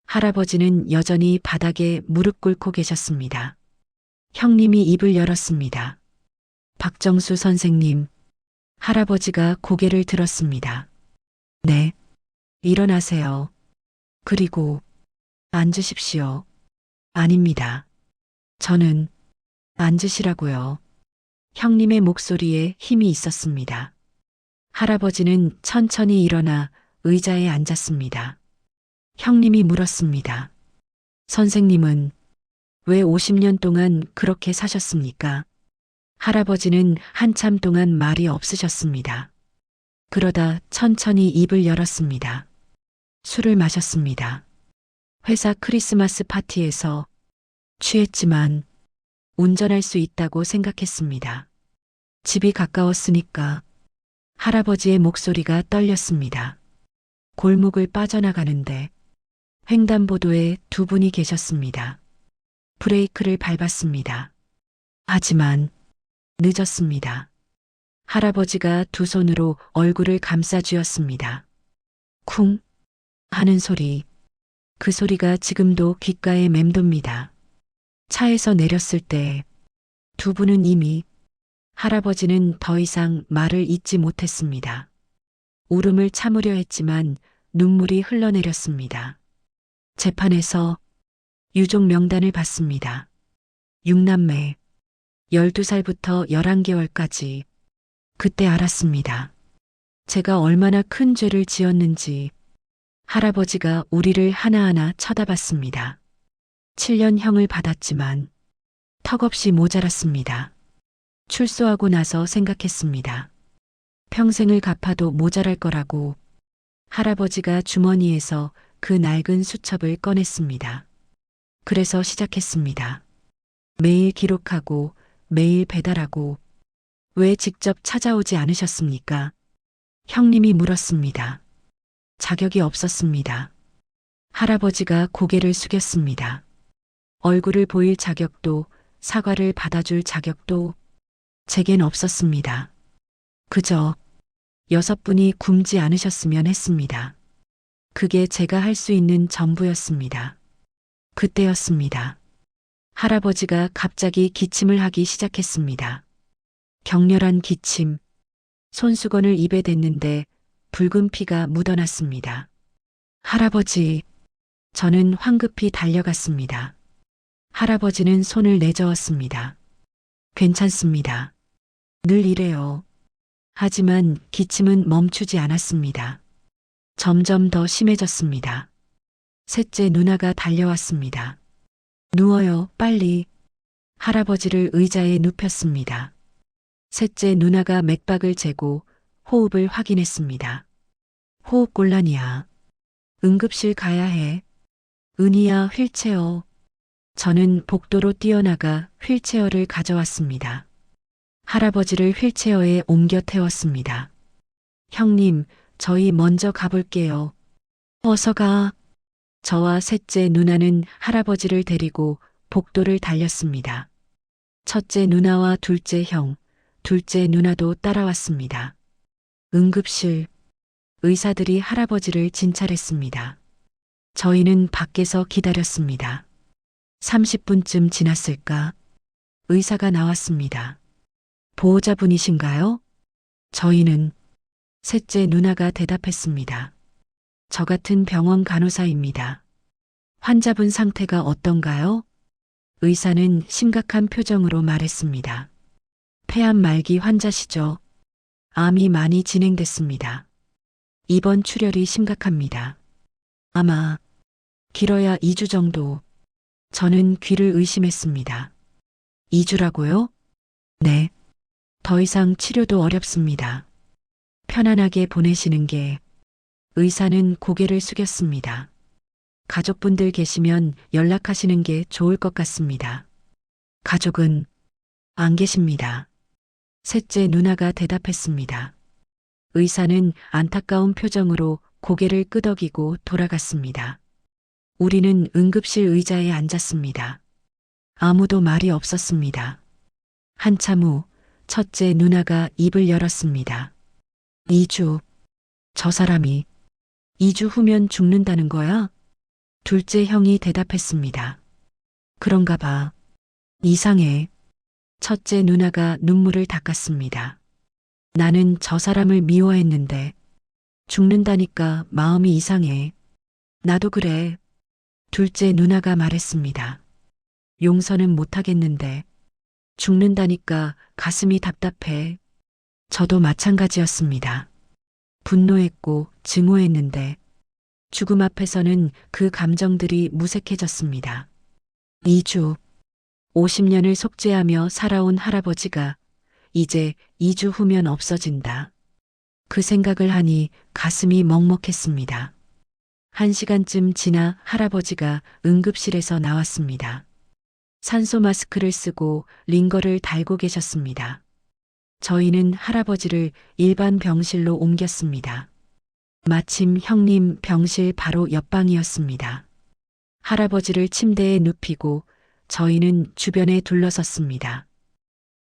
[SPEAKER 1] 할아버지는 여전히 바닥에 무릎 꿇고 계셨습니다. 형님이 입을 열었습니다. 박정수 선생님. 할아버지가 고개를 들었습니다. 네. 일어나세요. 그리고 앉으십시오. 아닙니다. 저는 앉으시라고요. 형님의 목소리에 힘이 있었습니다. 할아버지는 천천히 일어나 의자에 앉았습니다. 형님이 물었습니다. 선생님은 왜 50년 동안 그렇게 사셨습니까? 할아버지는 한참 동안 말이 없으셨습니다. 그러다 천천히 입을 열었습니다. 술을 마셨습니다. 회사 크리스마스 파티에서 취했지만 운전할 수 있다고 생각했습니다. 집이 가까웠으니까. 할아버지의 목소리가 떨렸습니다. 골목을 빠져나가는데 횡단보도에 두 분이 계셨습니다. 브레이크를 밟았습니다. 하지만 늦었습니다. 할아버지가 두 손으로 얼굴을 감싸 쥐었습니다. 쿵 하는 소리. 그 소리가 지금도 귓가에 맴돕니다. 차에서 내렸을 때 두 분은 이미 할아버지는 더 이상 말을 잇지 못했습니다. 울음을 참으려 했지만 눈물이 흘러내렸습니다. 재판에서 유족 명단을 받습니다. 6남매 12살부터 11개월까지. 그때 알았습니다. 제가 얼마나 큰 죄를 지었는지. 할아버지가 우리를 하나하나 쳐다봤습니다. 7년형을 받았지만 턱없이 모자랐습니다. 출소하고 나서 생각했습니다. 평생을 갚아도 모자랄 거라고. 할아버지가 주머니에서 그 낡은 수첩을 꺼냈습니다. 그래서 시작했습니다. 매일 기록하고 매일 배달하고. 왜 직접 찾아오지 않으셨습니까? 형님이 물었습니다. 자격이 없었습니다. 할아버지가 고개를 숙였습니다. 얼굴을 보일 자격도 사과를 받아줄 자격도 제겐 없었습니다. 그저 6분이 굶지 않으셨으면 했습니다. 그게 제가 할 수 있는 전부였습니다. 그때였습니다. 할아버지가 갑자기 기침을 하기 시작했습니다. 격렬한 기침. 손수건을 입에 댔는데 붉은 피가 묻어났습니다. 할아버지, 저는 황급히 달려갔습니다. 할아버지는 손을 내저었습니다. 괜찮습니다. 늘 이래요. 하지만 기침은 멈추지 않았습니다. 점점 더 심해졌습니다. 셋째 누나가 달려왔습니다. 누워요, 빨리. 할아버지를 의자에 눕혔습니다. 셋째 누나가 맥박을 재고 호흡을 확인했습니다. 호흡곤란이야. 응급실 가야 해. 은희야, 휠체어. 저는 복도로 뛰어나가 휠체어를 가져왔습니다. 할아버지를 휠체어에 옮겨 태웠습니다. 형님, 저희 먼저 가볼게요. 어서 가. 저와 셋째 누나는 할아버지를 데리고 복도를 달렸습니다. 첫째 누나와 둘째 형, 둘째 누나도 따라왔습니다. 응급실. 의사들이 할아버지를 진찰했습니다. 저희는 밖에서 기다렸습니다. 30분쯤 지났을까? 의사가 나왔습니다. 보호자분이신가요? 저희는 셋째 누나가 대답했습니다. 저 같은 병원 간호사입니다. 환자분 상태가 어떤가요? 의사는 심각한 표정으로 말했습니다. 폐암 말기 환자시죠? 암이 많이 진행됐습니다. 입원 출혈이 심각합니다. 아마 길어야 2주 정도. 저는 귀를 의심했습니다. 2주라고요? 네. 더 이상 치료도 어렵습니다. 편안하게 보내시는 게. 의사는 고개를 숙였습니다. 가족분들 계시면 연락하시는 게 좋을 것 같습니다. 가족은 안 계십니다. 셋째 누나가 대답했습니다. 의사는 안타까운 표정으로 고개를 끄덕이고 돌아갔습니다. 우리는 응급실 의자에 앉았습니다. 아무도 말이 없었습니다. 한참 후 첫째 누나가 입을 열었습니다. 2주. 저 사람이 2주 후면 죽는다는 거야? 둘째 형이 대답했습니다. 그런가 봐. 이상해. 첫째 누나가 눈물을 닦았습니다. 나는 저 사람을 미워했는데 죽는다니까 마음이 이상해. 나도 그래. 둘째 누나가 말했습니다. 용서는 못하겠는데 죽는다니까 가슴이 답답해. 저도 마찬가지였습니다. 분노했고 증오했는데 죽음 앞에서는 그 감정들이 무색해졌습니다. 2주, 50년을 속죄하며 살아온 할아버지가 이제 2주 후면 없어진다. 그 생각을 하니 가슴이 먹먹했습니다. 1시간쯤 지나 할아버지가 응급실에서 나왔습니다. 산소 마스크를 쓰고 링거를 달고 계셨습니다. 저희는 할아버지를 일반 병실로 옮겼습니다. 마침 형님 병실 바로 옆방이었습니다. 할아버지를 침대에 눕히고 저희는 주변에 둘러섰습니다.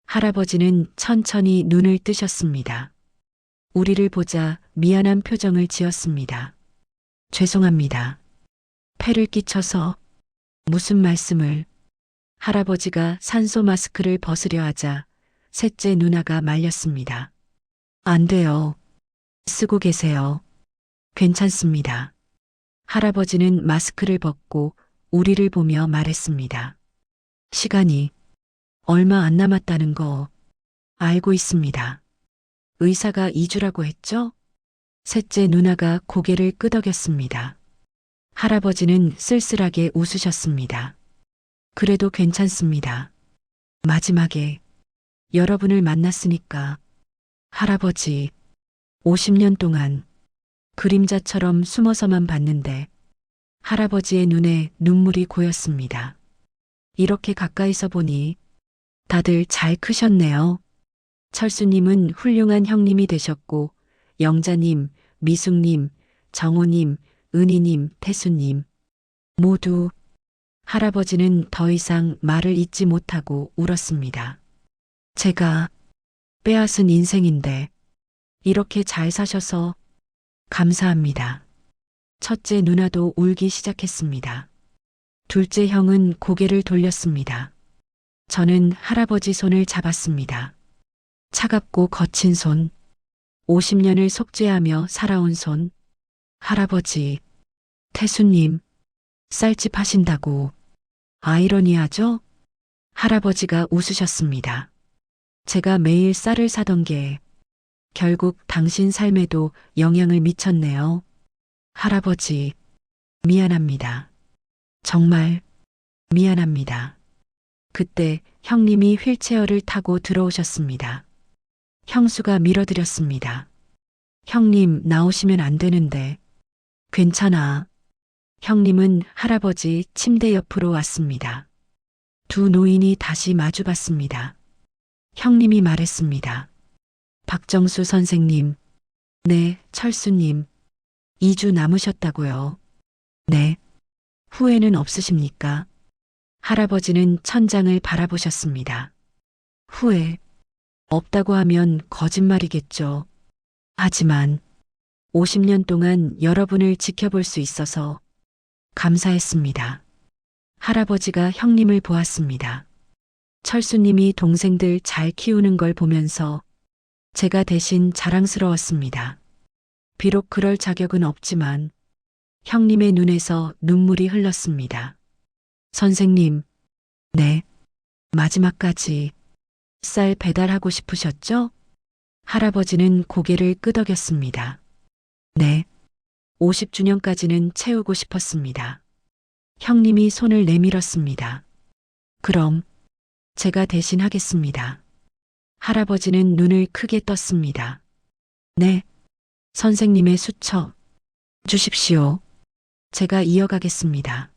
[SPEAKER 1] 할아버지는 천천히 눈을 뜨셨습니다. 우리를 보자 미안한 표정을 지었습니다. 죄송합니다. 폐를 끼쳐서. 무슨 말씀을. 할아버지가 산소 마스크를 벗으려 하자 셋째 누나가 말렸습니다. 안 돼요. 쓰고 계세요. 괜찮습니다. 할아버지는 마스크를 벗고 우리를 보며 말했습니다. 시간이 얼마 안 남았다는 거 알고 있습니다. 의사가 2주라고 했죠? 셋째 누나가 고개를 끄덕였습니다. 할아버지는 쓸쓸하게 웃으셨습니다. 그래도 괜찮습니다. 마지막에 여러분을 만났으니까. 할아버지, 50년 동안 그림자처럼 숨어서만 봤는데 할아버지의 눈에 눈물이 고였습니다. 이렇게 가까이서 보니 다들 잘 크셨네요. 철수님은 훌륭한 형님이 되셨고 영자님, 미숙님, 정호님, 은희님, 태수님 모두. 할아버지는 더 이상 말을 잇지 못하고 울었습니다. 제가 빼앗은 인생인데 이렇게 잘 사셔서 감사합니다. 첫째 누나도 울기 시작했습니다. 둘째 형은 고개를 돌렸습니다. 저는 할아버지 손을 잡았습니다. 차갑고 거친 손, 50년을 속죄하며 살아온 손. 할아버지, 태수님, 쌀집 하신다고. 아이러니하죠? 할아버지가 웃으셨습니다. 제가 매일 쌀을 사던 게 결국 당신 삶에도 영향을 미쳤네요. 할아버지, 미안합니다. 정말 미안합니다. 그때 형님이 휠체어를 타고 들어오셨습니다. 형수가 밀어드렸습니다. 형님 나오시면 안 되는데. 괜찮아. 형님은 할아버지 침대 옆으로 왔습니다. 두 노인이 다시 마주봤습니다. 형님이 말했습니다. 박정수 선생님. 네, 철수님. 2주 남으셨다고요. 네. 후회는 없으십니까? 할아버지는 천장을 바라보셨습니다. 후회 없다고 하면 거짓말이겠죠. 하지만 50년 동안 여러분을 지켜볼 수 있어서 감사했습니다. 할아버지가 형님을 보았습니다. 철수님이 동생들 잘 키우는 걸 보면서 제가 대신 자랑스러웠습니다. 비록 그럴 자격은 없지만 형님의 눈에서 눈물이 흘렀습니다. 선생님, 네, 마지막까지 쌀 배달하고 싶으셨죠? 할아버지는 고개를 끄덕였습니다. 네, 50주년까지는 채우고 싶었습니다. 형님이 손을 내밀었습니다. 그럼 제가 대신 하겠습니다. 할아버지는 눈을 크게 떴습니다. 네, 선생님의 수처 주십시오. 제가 이어가겠습니다.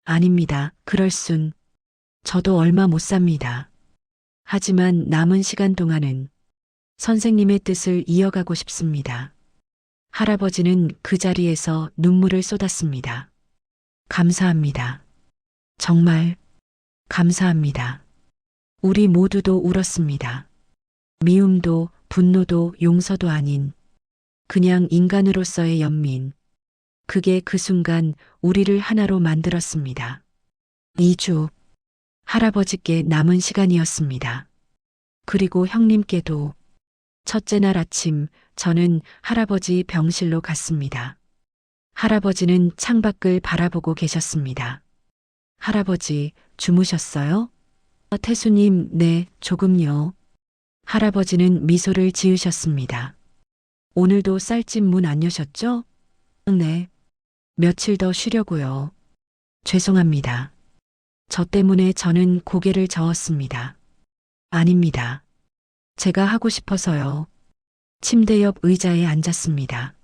[SPEAKER 1] 아닙니다. 그럴 순 저도 얼마 못 삽니다. 하지만 남은 시간 동안은 선생님의 뜻을 이어가고 싶습니다. 할아버지는 그 자리에서 눈물을 쏟았습니다. 감사합니다. 정말 감사합니다. 우리 모두도 울었습니다. 미움도 분노도 용서도 아닌 그냥 인간으로서의 연민. 그게 그 순간 우리를 하나로 만들었습니다. 2주 할아버지께 남은 시간이었습니다. 그리고 형님께도 첫째 날 아침 저는 할아버지 병실로 갔습니다. 할아버지는 창밖을 바라보고 계셨습니다. 할아버지 주무셨어요? 태수님, 네, 조금요. 할아버지는 미소를 지으셨습니다. 오늘도 쌀집 문 안 여셨죠? 네. 며칠 더 쉬려고요. 죄송합니다. 저 때문에 저는 고개를 저었습니다. 아닙니다. 제가 하고 싶어서요. 침대 옆 의자에 앉았습니다.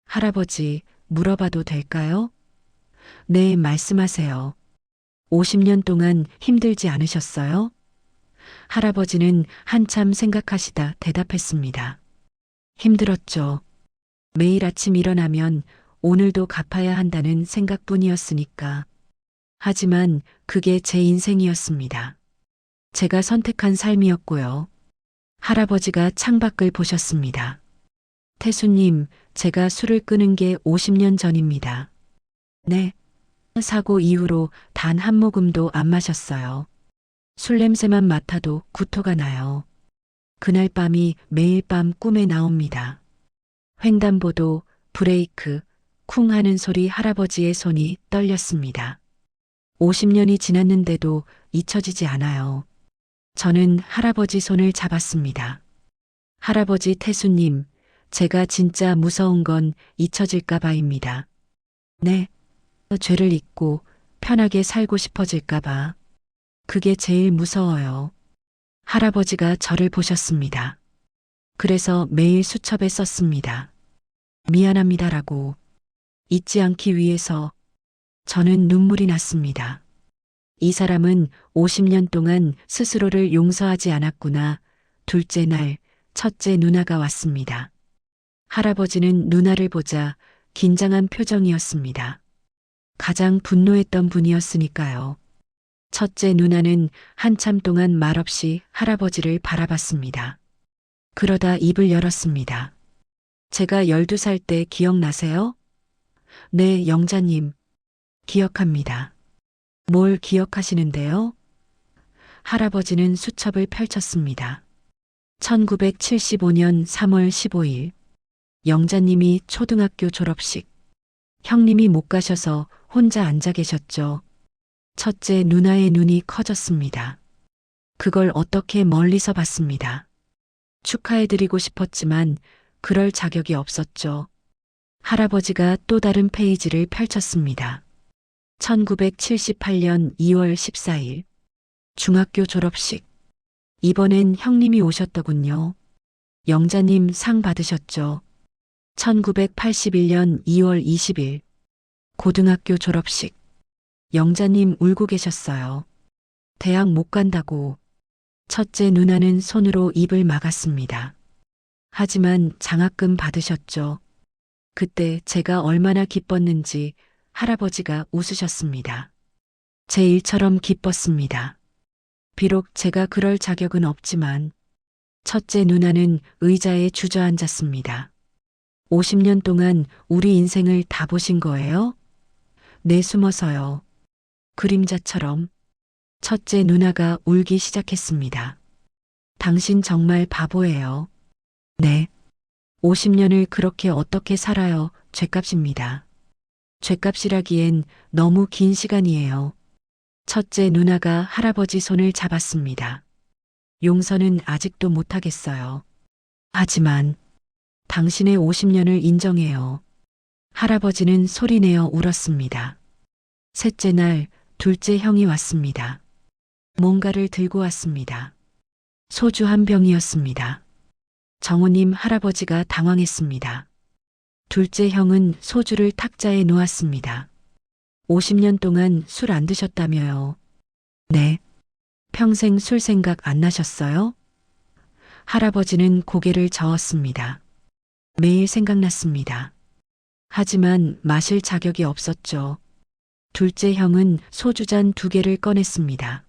[SPEAKER 1] 할아버지, 물어봐도 될까요? 네, 말씀하세요. 50년 동안 힘들지 않으셨어요? 할아버지는 한참 생각하시다 대답했습니다. 힘들었죠. 매일 아침 일어나면 오늘도 갚아야 한다는 생각뿐이었으니까. 하지만 그게 제 인생이었습니다. 제가 선택한 삶이었고요. 할아버지가 창밖을 보셨습니다. 태수님, 제가 술을 끊은 게 50년 전입니다. 네. 사고 이후로 단 한 모금도 안 마셨어요. 술 냄새만 맡아도 구토가 나요. 그날 밤이 매일 밤 꿈에 나옵니다. 횡단보도, 브레이크, 쿵 하는 소리 할아버지의 손이 떨렸습니다. 50년이 지났는데도 잊혀지지 않아요. 저는 할아버지 손을 잡았습니다. 할아버지 태수님, 제가 진짜 무서운 건 잊혀질까 봐입니다. 네, 죄를 잊고 편하게 살고 싶어질까 봐. 그게 제일 무서워요. 할아버지가 저를 보셨습니다. 그래서 매일 수첩에 썼습니다. 미안합니다라고. 잊지 않기 위해서 저는 눈물이 났습니다. 이 사람은 50년 동안 스스로를 용서하지 않았구나. 둘째 날, 첫째 누나가 왔습니다. 할아버지는 누나를 보자 긴장한 표정이었습니다. 가장 분노했던 분이었으니까요. 첫째 누나는 한참 동안 말없이 할아버지를 바라봤습니다. 그러다 입을 열었습니다. 제가 12살 때 기억나세요? 네, 영자님. 기억합니다. 뭘 기억하시는데요? 할아버지는 수첩을 펼쳤습니다. 1975년 3월 15일. 영자님이 초등학교 졸업식. 형님이 못 가셔서 혼자 앉아 계셨죠. 첫째 누나의 눈이 커졌습니다. 그걸 어떻게 멀리서 봤습니다. 축하해드리고 싶었지만 그럴 자격이 없었죠. 할아버지가 또 다른 페이지를 펼쳤습니다. 1978년 2월 14일. 중학교 졸업식. 이번엔 형님이 오셨더군요. 영자님 상 받으셨죠. 1981년 2월 20일. 고등학교 졸업식. 영자님 울고 계셨어요. 대학 못 간다고. 첫째 누나는 손으로 입을 막았습니다. 하지만 장학금 받으셨죠. 그때 제가 얼마나 기뻤는지 할아버지가 웃으셨습니다. 제 일처럼 기뻤습니다. 비록 제가 그럴 자격은 없지만 첫째 누나는 의자에 주저앉았습니다. 50년 동안 우리 인생을 다 보신 거예요? 네, 숨어서요. 그림자처럼. 첫째 누나가 울기 시작했습니다. 당신 정말 바보예요. 네. 50년을 그렇게 어떻게 살아요? 죗값입니다. 죗값이라기엔 너무 긴 시간이에요. 첫째 누나가 할아버지 손을 잡았습니다. 용서는 아직도 못하겠어요. 하지만 당신의 50년을 인정해요. 할아버지는 소리내어 울었습니다. 셋째 날 둘째 형이 왔습니다. 뭔가를 들고 왔습니다. 소주 한 병이었습니다. 정우님 할아버지가 당황했습니다. 둘째 형은 소주를 탁자에 놓았습니다. 50년 동안 술 안 드셨다며요. 네. 평생 술 생각 안 나셨어요? 할아버지는 고개를 저었습니다. 매일 생각났습니다. 하지만 마실 자격이 없었죠. 둘째 형은 소주잔 2개를 꺼냈습니다.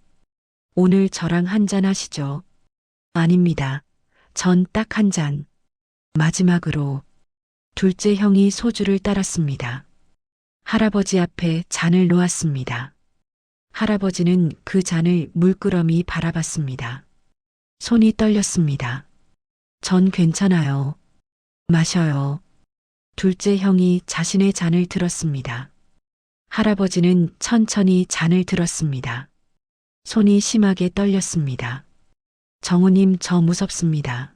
[SPEAKER 1] 오늘 저랑 한 잔 하시죠. 아닙니다. 전 딱 한 잔. 마지막으로 둘째 형이 소주를 따랐습니다. 할아버지 앞에 잔을 놓았습니다. 할아버지는 그 잔을 물끄러미 바라봤습니다. 손이 떨렸습니다. 전 괜찮아요. 마셔요. 둘째 형이 자신의 잔을 들었습니다. 할아버지는 천천히 잔을 들었습니다. 손이 심하게 떨렸습니다. 정우님 저 무섭습니다.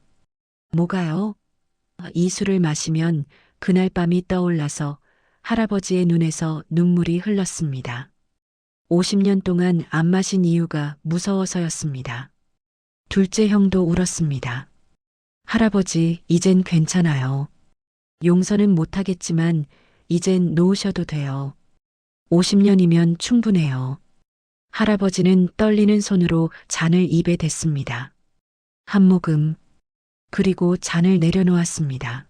[SPEAKER 1] 뭐가요? 이 술을 마시면 그날 밤이 떠올라서 할아버지의 눈에서 눈물이 흘렀습니다. 50년 동안 안 마신 이유가 무서워서였습니다. 둘째 형도 울었습니다. 할아버지, 이젠 괜찮아요. 용서는 못하겠지만 이젠 놓으셔도 돼요. 50년이면 충분해요. 할아버지는 떨리는 손으로 잔을 입에 댔습니다. 한 모금, 그리고 잔을 내려놓았습니다.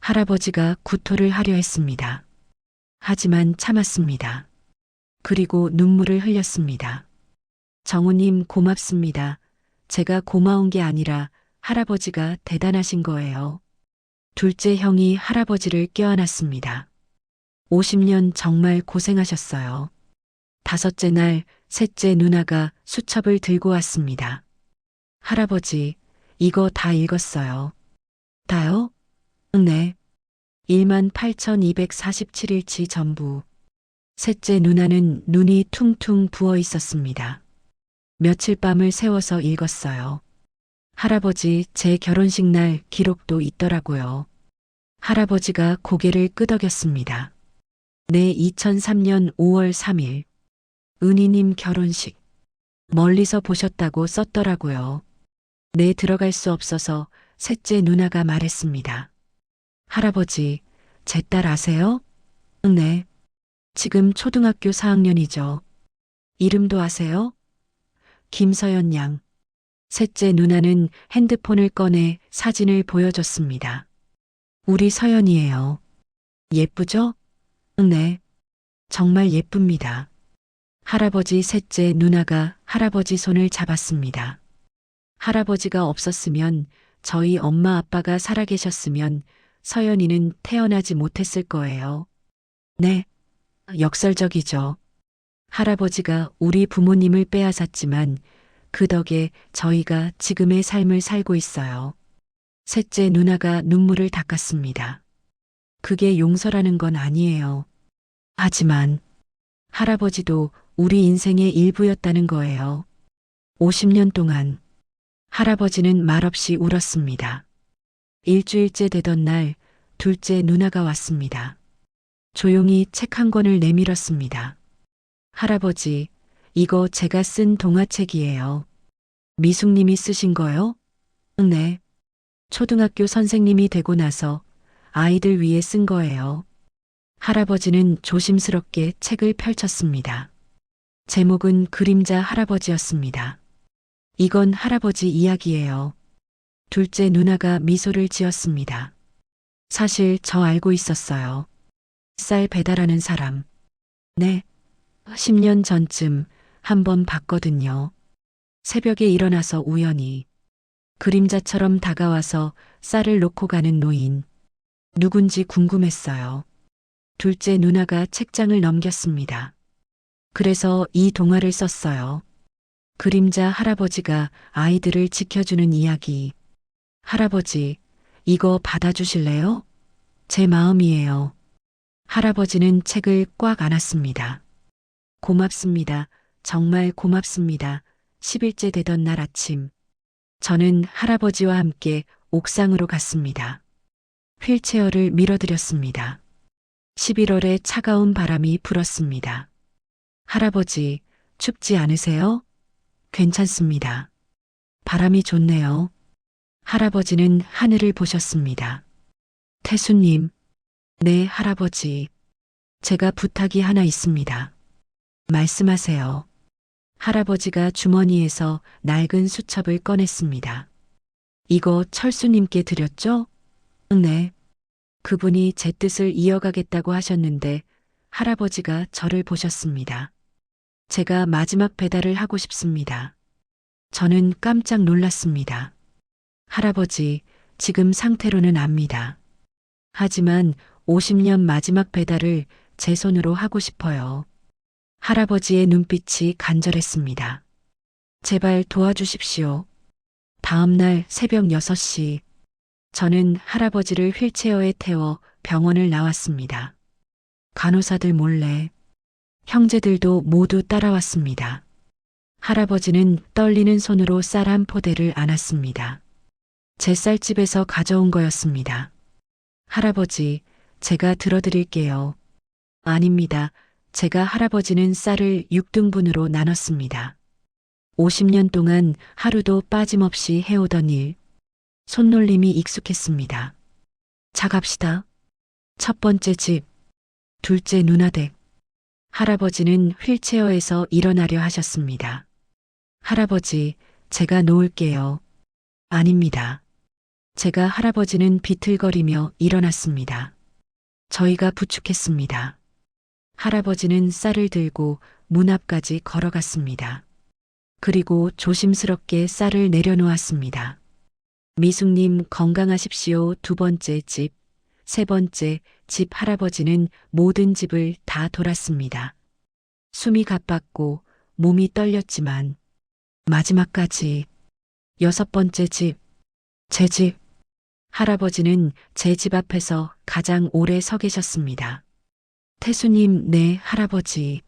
[SPEAKER 1] 할아버지가 구토를 하려 했습니다. 하지만 참았습니다. 그리고 눈물을 흘렸습니다. 정우님 고맙습니다. 제가 고마운 게 아니라 할아버지가 대단하신 거예요. 둘째 형이 할아버지를 껴안았습니다. 50년 정말 고생하셨어요. 다섯째 날 셋째 누나가 수첩을 들고 왔습니다. 할아버지, 이거 다 읽었어요. 다요? 네. 18,247일치 전부. 셋째 누나는 눈이 퉁퉁 부어 있었습니다. 며칠 밤을 새워서 읽었어요. 할아버지, 제 결혼식 날 기록도 있더라고요. 할아버지가 고개를 끄덕였습니다. 네, 2003년 5월 3일. 은희님 결혼식. 멀리서 보셨다고 썼더라고요. 네, 들어갈 수 없어서 셋째 누나가 말했습니다. 할아버지, 제 딸 아세요? 네. 지금 초등학교 4학년이죠. 이름도 아세요? 김서연 양. 셋째 누나는 핸드폰을 꺼내 사진을 보여줬습니다. 우리 서연이에요. 예쁘죠? 네. 정말 예쁩니다. 할아버지 셋째 누나가 할아버지 손을 잡았습니다. 할아버지가 없었으면 저희 엄마 아빠가 살아계셨으면 서연이는 태어나지 못했을 거예요. 네. 역설적이죠. 할아버지가 우리 부모님을 빼앗았지만 그 덕에 저희가 지금의 삶을 살고 있어요. 셋째 누나가 눈물을 닦았습니다. 그게 용서라는 건 아니에요. 하지만 할아버지도 우리 인생의 일부였다는 거예요. 50년 동안 할아버지는 말없이 울었습니다. 일주일째 되던 날 둘째 누나가 왔습니다. 조용히 책 한 권을 내밀었습니다. 할아버지, 이거 제가 쓴 동화책이에요. 미숙님이 쓰신 거요? 네. 초등학교 선생님이 되고 나서 아이들 위해 쓴 거예요. 할아버지는 조심스럽게 책을 펼쳤습니다. 제목은 그림자 할아버지였습니다. 이건 할아버지 이야기예요. 둘째 누나가 미소를 지었습니다. 사실 저 알고 있었어요. 쌀 배달하는 사람. 네. 10년 전쯤 한번 봤거든요. 새벽에 일어나서 우연히 그림자처럼 다가와서 쌀을 놓고 가는 노인. 누군지 궁금했어요. 둘째 누나가 책장을 넘겼습니다. 그래서 이 동화를 썼어요. 그림자 할아버지가 아이들을 지켜주는 이야기. 할아버지, 이거 받아주실래요? 제 마음이에요. 할아버지는 책을 꽉 안았습니다. 고맙습니다. 정말 고맙습니다. 10일째 되던 날 아침. 저는 할아버지와 함께 옥상으로 갔습니다. 휠체어를 밀어드렸습니다. 11월에 차가운 바람이 불었습니다. 할아버지, 춥지 않으세요? 괜찮습니다. 바람이 좋네요. 할아버지는 하늘을 보셨습니다. 태수님, 네, 할아버지. 제가 부탁이 하나 있습니다. 말씀하세요. 할아버지가 주머니에서 낡은 수첩을 꺼냈습니다. 이거 철수님께 드렸죠? 네. 그분이 제 뜻을 이어가겠다고 하셨는데 할아버지가 저를 보셨습니다. 제가 마지막 배달을 하고 싶습니다. 저는 깜짝 놀랐습니다. 할아버지, 지금 상태로는 압니다. 하지만 50년 마지막 배달을 제 손으로 하고 싶어요. 할아버지의 눈빛이 간절했습니다. 제발 도와주십시오. 다음 날 새벽 6시, 저는 할아버지를 휠체어에 태워 병원을 나왔습니다. 간호사들 몰래, 형제들도 모두 따라왔습니다. 할아버지는 떨리는 손으로 쌀 한 포대를 안았습니다. 제 쌀집에서 가져온 거였습니다. 할아버지, 제가 들어드릴게요. 아닙니다. 제가 할아버지는 쌀을 6등분으로 나눴습니다. 50년 동안 하루도 빠짐없이 해오던 일, 손놀림이 익숙했습니다. 자 갑시다. 첫 번째 집, 둘째 누나댁. 할아버지는 휠체어에서 일어나려 하셨습니다. 할아버지, 제가 놓을게요. 아닙니다. 제가 할아버지는 비틀거리며 일어났습니다. 저희가 부축했습니다. 할아버지는 쌀을 들고 문 앞까지 걸어갔습니다. 그리고 조심스럽게 쌀을 내려놓았습니다. 미숙님 건강하십시오. 두 번째 집, 세 번째 집. 할아버지는 모든 집을 다 돌았습니다. 숨이 가빴고 몸이 떨렸지만 마지막까지. 여섯 번째 집, 제 집. 할아버지는 제 집 앞에서 가장 오래 서 계셨습니다. 태수님, 네, 할아버지.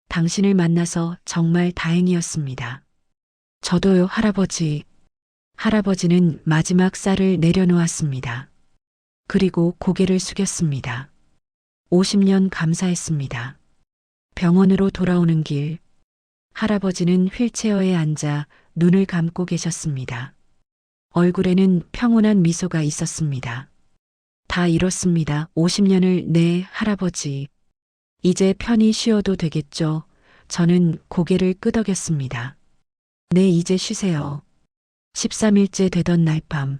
[SPEAKER 1] 당신을 만나서 정말 다행이었습니다. 저도요, 할아버지. 할아버지는 마지막 쌀을 내려놓았습니다. 그리고 고개를 숙였습니다. 50년 감사했습니다. 병원으로 돌아오는 길, 할아버지는 휠체어에 앉아 눈을 감고 계셨습니다. 얼굴에는 평온한 미소가 있었습니다. 다 이렇습니다. 50년을, 네, 할아버지. 이제 편히 쉬어도 되겠죠. 저는 고개를 끄덕였습니다. 네, 이제 쉬세요. 13일째 되던 날 밤,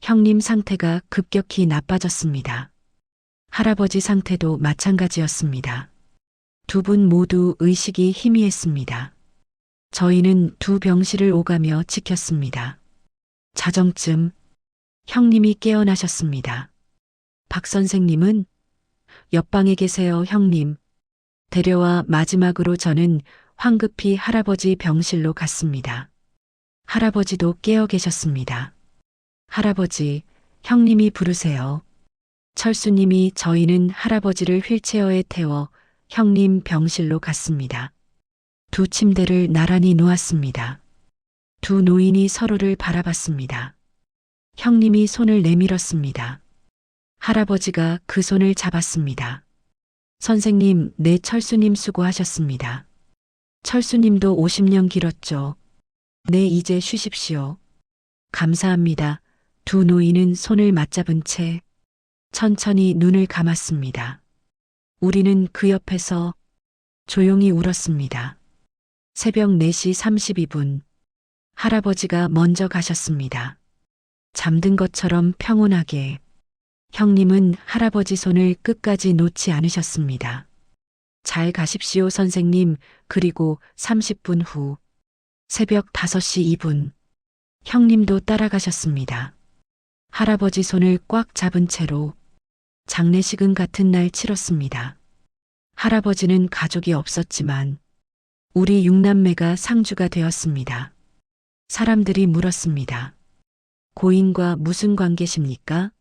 [SPEAKER 1] 형님 상태가 급격히 나빠졌습니다. 할아버지 상태도 마찬가지였습니다. 두 분 모두 의식이 희미했습니다. 저희는 두 병실을 오가며 지켰습니다. 자정쯤 형님이 깨어나셨습니다. 박 선생님은 옆방에 계세요, 형님. 데려와. 마지막으로 저는 황급히 할아버지 병실로 갔습니다. 할아버지도 깨어 계셨습니다. 할아버지, 형님이 부르세요. 철수님이. 저희는 할아버지를 휠체어에 태워 형님 병실로 갔습니다. 두 침대를 나란히 놓았습니다. 두 노인이 서로를 바라봤습니다. 형님이 손을 내밀었습니다. 할아버지가 그 손을 잡았습니다. 선생님, 네, 철수님 수고하셨습니다. 철수님도 50년 길었죠. 네, 이제 쉬십시오. 감사합니다. 두 노인은 손을 맞잡은 채 천천히 눈을 감았습니다. 우리는 그 옆에서 조용히 울었습니다. 새벽 4시 32분. 할아버지가 먼저 가셨습니다. 잠든 것처럼 평온하게. 형님은 할아버지 손을 끝까지 놓지 않으셨습니다. 잘 가십시오, 선생님. 그리고 30분 후. 새벽 5시 2분. 형님도 따라가셨습니다. 할아버지 손을 꽉 잡은 채로 장례식은 같은 날 치렀습니다. 할아버지는 가족이 없었지만 우리 6남매가 상주가 되었습니다. 사람들이 물었습니다. 고인과 무슨 관계십니까?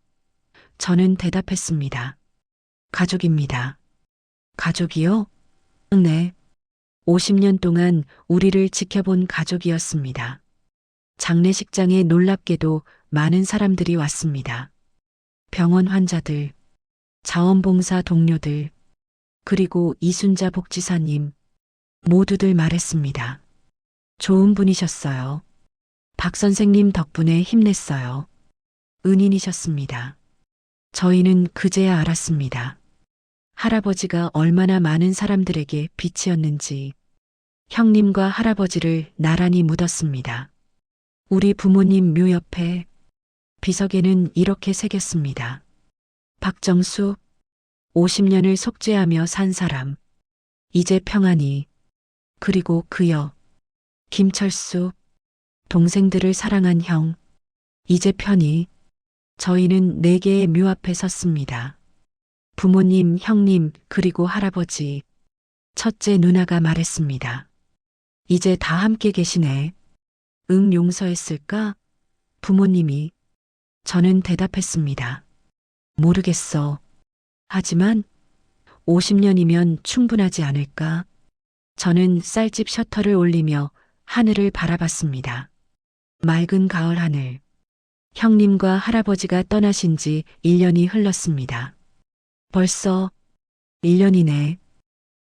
[SPEAKER 1] 저는 대답했습니다. 가족입니다. 가족이요? 네. 50년 동안 우리를 지켜본 가족이었습니다. 장례식장에 놀랍게도 많은 사람들이 왔습니다. 병원 환자들, 자원봉사 동료들, 그리고 이순자 복지사님, 모두들 말했습니다. 좋은 분이셨어요. 박 선생님 덕분에 힘냈어요. 은인이셨습니다. 저희는 그제야 알았습니다. 할아버지가 얼마나 많은 사람들에게 빛이었는지. 형님과 할아버지를 나란히 묻었습니다. 우리 부모님 묘 옆에 비석에는 이렇게 새겼습니다. 박정수, 50년을 속죄하며 산 사람. 이제 평안히. 그리고 그여. 김철수, 동생들을 사랑한 형. 이제 편히. 저희는 4개의 묘 앞에 섰습니다. 부모님, 형님, 그리고 할아버지. 첫째 누나가 말했습니다. 이제 다 함께 계시네. 응, 용서했을까? 부모님이. 저는 대답했습니다. 모르겠어. 하지만 50년이면 충분하지 않을까? 저는 쌀집 셔터를 올리며 하늘을 바라봤습니다. 맑은 가을 하늘. 형님과 할아버지가 떠나신 지 1년이 흘렀습니다. 벌써 1년이네.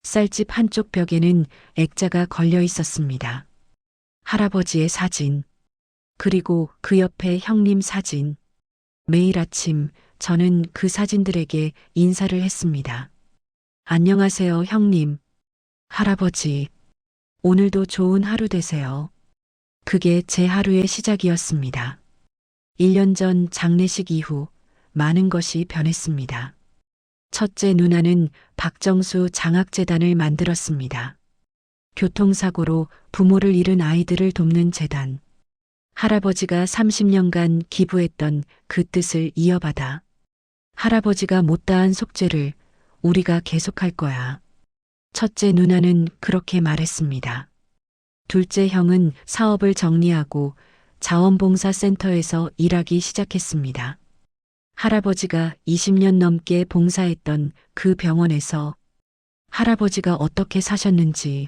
[SPEAKER 1] 쌀집 한쪽 벽에는 액자가 걸려 있었습니다. 할아버지의 사진, 그리고 그 옆에 형님 사진. 매일 아침 저는 그 사진들에게 인사를 했습니다. 안녕하세요, 형님. 할아버지. 오늘도 좋은 하루 되세요. 그게 제 하루의 시작이었습니다. 1년 전 장례식 이후 많은 것이 변했습니다. 첫째 누나는 박정수 장학재단을 만들었습니다. 교통사고로 부모를 잃은 아이들을 돕는 재단. 할아버지가 30년간 기부했던 그 뜻을 이어받아 할아버지가 못다한 속죄를 우리가 계속할 거야. 첫째 누나는 그렇게 말했습니다. 둘째 형은 사업을 정리하고 자원봉사센터에서 일하기 시작했습니다. 할아버지가 20년 넘게 봉사했던 그 병원에서 할아버지가 어떻게 사셨는지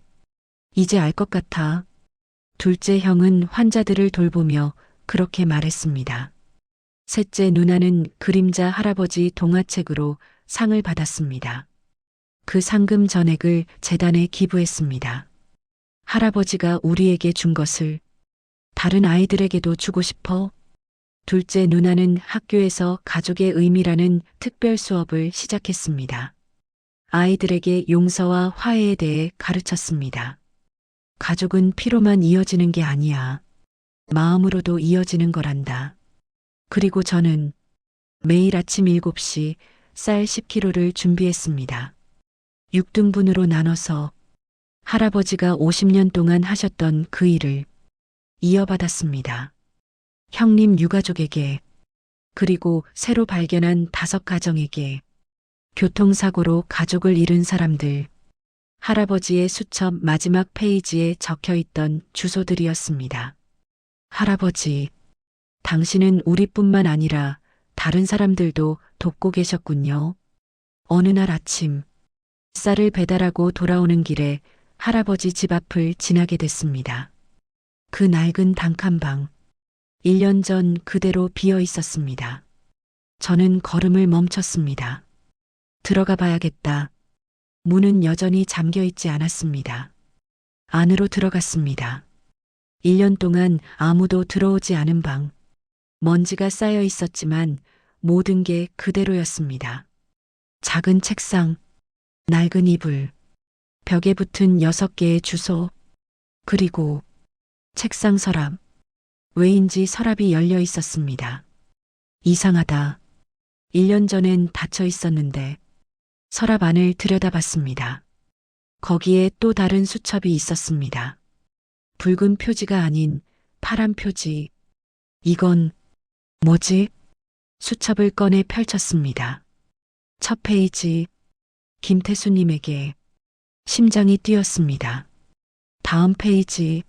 [SPEAKER 1] 이제 알 것 같아. 둘째 형은 환자들을 돌보며 그렇게 말했습니다. 셋째 누나는 그림자 할아버지 동화책으로 상을 받았습니다. 그 상금 전액을 재단에 기부했습니다. 할아버지가 우리에게 준 것을 다른 아이들에게도 주고 싶어. 둘째 누나는 학교에서 가족의 의미라는 특별 수업을 시작했습니다. 아이들에게 용서와 화해에 대해 가르쳤습니다. 가족은 피로만 이어지는 게 아니야. 마음으로도 이어지는 거란다. 그리고 저는 매일 아침 7시 쌀 10kg를 준비했습니다. 6등분으로 나눠서 할아버지가 50년 동안 하셨던 그 일을 이어받았습니다. 형님 유가족에게, 그리고 새로 발견한 5가정에게, 교통사고로 가족을 잃은 사람들, 할아버지의 수첩 마지막 페이지에 적혀 있던 주소들이었습니다. 할아버지, 당신은 우리뿐만 아니라 다른 사람들도 돕고 계셨군요. 어느 날 아침, 쌀을 배달하고 돌아오는 길에 할아버지 집 앞을 지나게 됐습니다. 그 낡은 단칸방, 1년 전 그대로 비어 있었습니다. 저는 걸음을 멈췄습니다. 들어가 봐야겠다. 문은 여전히 잠겨 있지 않았습니다. 안으로 들어갔습니다. 1년 동안 아무도 들어오지 않은 방. 먼지가 쌓여 있었지만 모든 게 그대로였습니다. 작은 책상, 낡은 이불, 벽에 붙은 6개의 주소, 그리고 책상 서랍. 왜인지 서랍이 열려 있었습니다. 이상하다. 1년 전엔 닫혀 있었는데 서랍 안을 들여다봤습니다. 거기에 또 다른 수첩이 있었습니다. 붉은 표지가 아닌 파란 표지. 이건 뭐지? 수첩을 꺼내 펼쳤습니다. 첫 페이지. 김태수님에게. 심장이 뛰었습니다. 다음 페이지.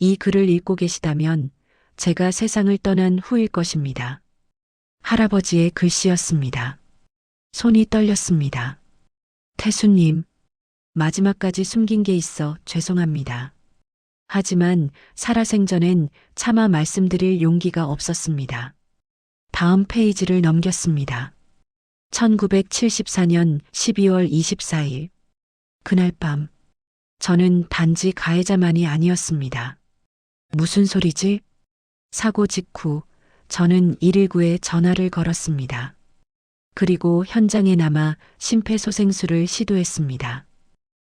[SPEAKER 1] 이 글을 읽고 계시다면 제가 세상을 떠난 후일 것입니다. 할아버지의 글씨였습니다. 손이 떨렸습니다. 태수님, 마지막까지 숨긴 게 있어 죄송합니다. 하지만 살아생전엔 차마 말씀드릴 용기가 없었습니다. 다음 페이지를 넘겼습니다. 1974년 12월 24일. 그날 밤, 저는 단지 가해자만이 아니었습니다. 무슨 소리지? 사고 직후 저는 119에 전화를 걸었습니다. 그리고 현장에 남아 심폐소생술을 시도했습니다.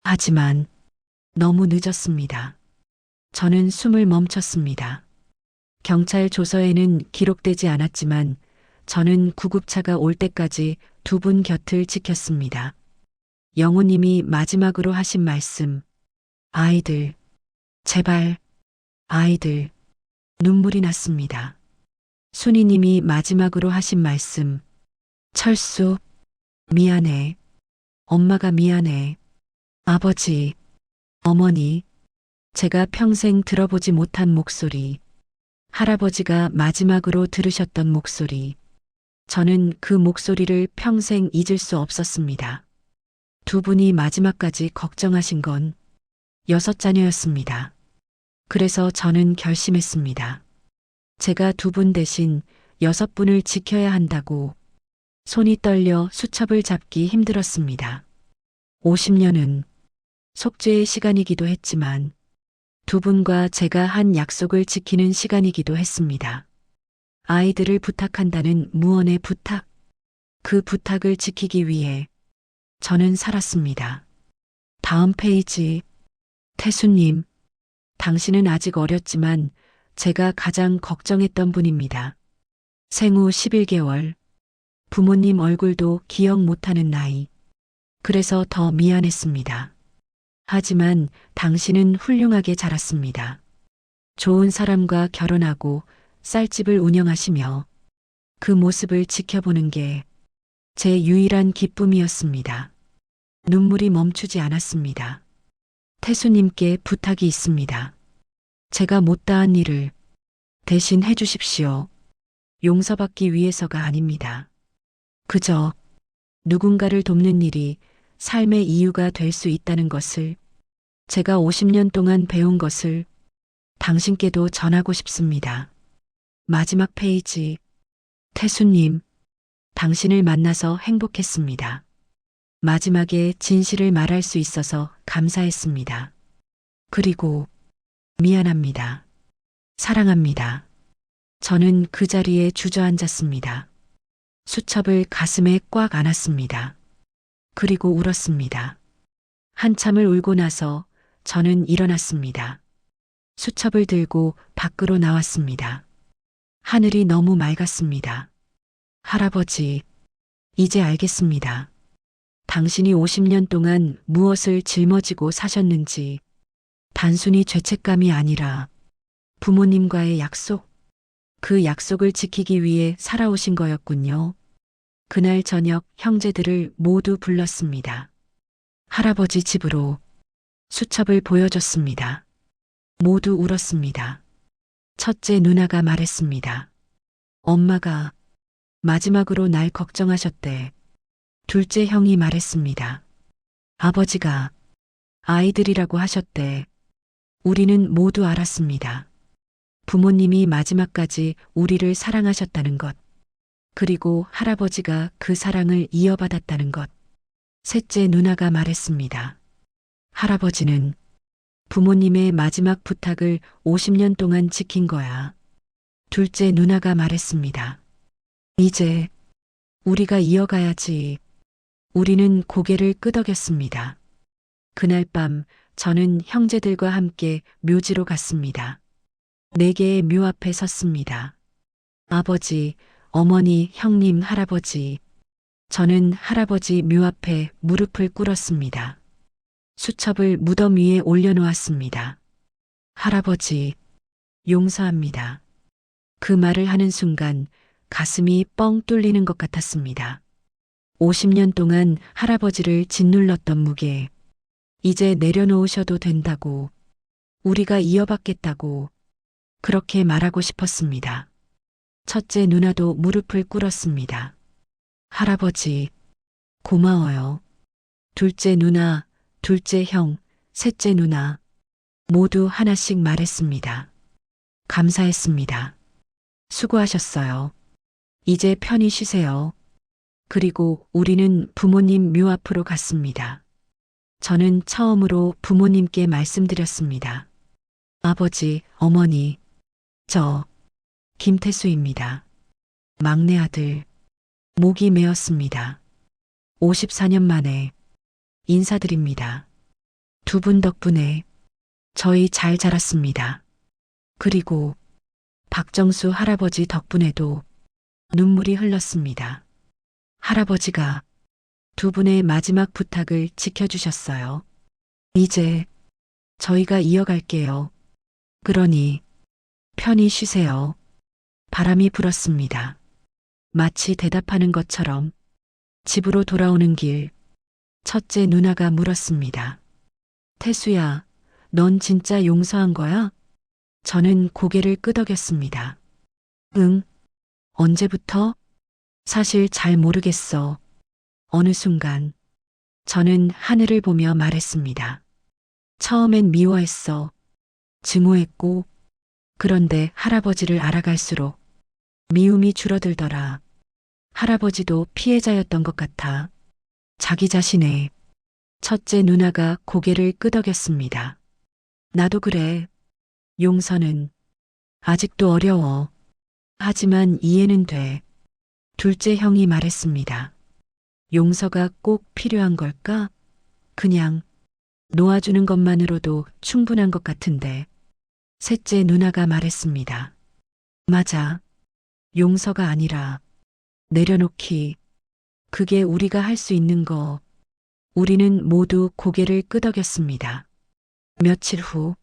[SPEAKER 1] 하지만 너무 늦었습니다. 저는 숨을 멈췄습니다. 경찰 조서에는 기록되지 않았지만 저는 구급차가 올 때까지 두 분 곁을 지켰습니다. 영호님이 마지막으로 하신 말씀. 아이들, 제발, 아이들. 눈물이 났습니다. 순이님이 마지막으로 하신 말씀. 철수, 미안해. 엄마가 미안해. 아버지, 어머니. 제가 평생 들어보지 못한 목소리. 할아버지가 마지막으로 들으셨던 목소리. 저는 그 목소리를 평생 잊을 수 없었습니다. 두 분이 마지막까지 걱정하신 건 6자녀였습니다. 그래서 저는 결심했습니다. 제가 두 분 대신 6분을 지켜야 한다고. 손이 떨려 수첩을 잡기 힘들었습니다. 50년은 속죄의 시간이기도 했지만 두 분과 제가 한 약속을 지키는 시간이기도 했습니다. 아이들을 부탁한다는 무언의 부탁. 그 부탁을 지키기 위해 저는 살았습니다. 다음 페이지. 태수님, 당신은 아직 어렸지만 제가 가장 걱정했던 분입니다. 생후 11개월. 부모님 얼굴도 기억 못하는 나이. 그래서 더 미안했습니다. 하지만 당신은 훌륭하게 자랐습니다. 좋은 사람과 결혼하고 쌀집을 운영하시며 그 모습을 지켜보는 게 제 유일한 기쁨이었습니다. 눈물이 멈추지 않았습니다. 태수님께 부탁이 있습니다. 제가 못다한 일을 대신 해주십시오. 용서받기 위해서가 아닙니다. 그저 누군가를 돕는 일이 삶의 이유가 될 수 있다는 것을, 제가 50년 동안 배운 것을 당신께도 전하고 싶습니다. 마지막 페이지. 태수님, 당신을 만나서 행복했습니다. 마지막에 진실을 말할 수 있어서 감사했습니다. 그리고 미안합니다. 사랑합니다. 저는 그 자리에 주저앉았습니다. 수첩을 가슴에 꽉 안았습니다. 그리고 울었습니다. 한참을 울고 나서 저는 일어났습니다. 수첩을 들고 밖으로 나왔습니다. 하늘이 너무 맑았습니다. 할아버지, 이제 알겠습니다. 당신이 50년 동안 무엇을 짊어지고 사셨는지. 단순히 죄책감이 아니라 부모님과의 약속, 그 약속을 지키기 위해 살아오신 거였군요. 그날 저녁 형제들을 모두 불렀습니다. 할아버지 집으로. 수첩을 보여줬습니다. 모두 울었습니다. 첫째 누나가 말했습니다. 엄마가 마지막으로 날 걱정하셨대. 둘째 형이 말했습니다. 아버지가 아이들이라고 하셨대. 우리는 모두 알았습니다. 부모님이 마지막까지 우리를 사랑하셨다는 것. 그리고 할아버지가 그 사랑을 이어받았다는 것. 셋째 누나가 말했습니다. 할아버지는 부모님의 마지막 부탁을 50년 동안 지킨 거야. 둘째 누나가 말했습니다. 이제 우리가 이어가야지. 우리는 고개를 끄덕였습니다. 그날 밤 저는 형제들과 함께 묘지로 갔습니다. 4개의 묘 앞에 섰습니다. 아버지, 어머니, 형님, 할아버지. 저는 할아버지 묘 앞에 무릎을 꿇었습니다. 수첩을 무덤 위에 올려놓았습니다. 할아버지, 용서합니다. 그 말을 하는 순간 가슴이 뻥 뚫리는 것 같았습니다. 50년 동안 할아버지를 짓눌렀던 무게, 이제 내려놓으셔도 된다고. 우리가 이어받겠다고 그렇게 말하고 싶었습니다. 첫째 누나도 무릎을 꿇었습니다. 할아버지, 고마워요. 둘째 누나, 둘째 형, 셋째 누나 모두 하나씩 말했습니다. 감사했습니다. 수고하셨어요. 이제 편히 쉬세요. 그리고 우리는 부모님 묘 앞으로 갔습니다. 저는 처음으로 부모님께 말씀드렸습니다. 아버지, 어머니, 저 김태수입니다. 막내 아들, 목이 메었습니다. 54년 만에 인사드립니다. 두 분 덕분에 저희 잘 자랐습니다. 그리고 박정수 할아버지 덕분에도 눈물이 흘렀습니다. 할아버지가 두 분의 마지막 부탁을 지켜주셨어요. 이제 저희가 이어갈게요. 그러니 편히 쉬세요. 바람이 불었습니다. 마치 대답하는 것처럼 집으로 돌아오는 길, 첫째 누나가 물었습니다. 태수야, 넌 진짜 용서한 거야? 저는 고개를 끄덕였습니다. 응. 언제부터? 사실 잘 모르겠어. 어느 순간 저는 하늘을 보며 말했습니다. 처음엔 미워했어. 증오했고, 그런데 할아버지를 알아갈수록 미움이 줄어들더라. 할아버지도 피해자였던 것 같아. 자기 자신의 첫째 누나가 고개를 끄덕였습니다. 나도 그래. 용서는 아직도 어려워. 하지만 이해는 돼. 둘째 형이 말했습니다. 용서가 꼭 필요한 걸까? 그냥 놓아주는 것만으로도 충분한 것 같은데. 셋째 누나가 말했습니다. 맞아. 용서가 아니라 내려놓기. 그게 우리가 할 수 있는 거. 우리는 모두 고개를 끄덕였습니다. 며칠 후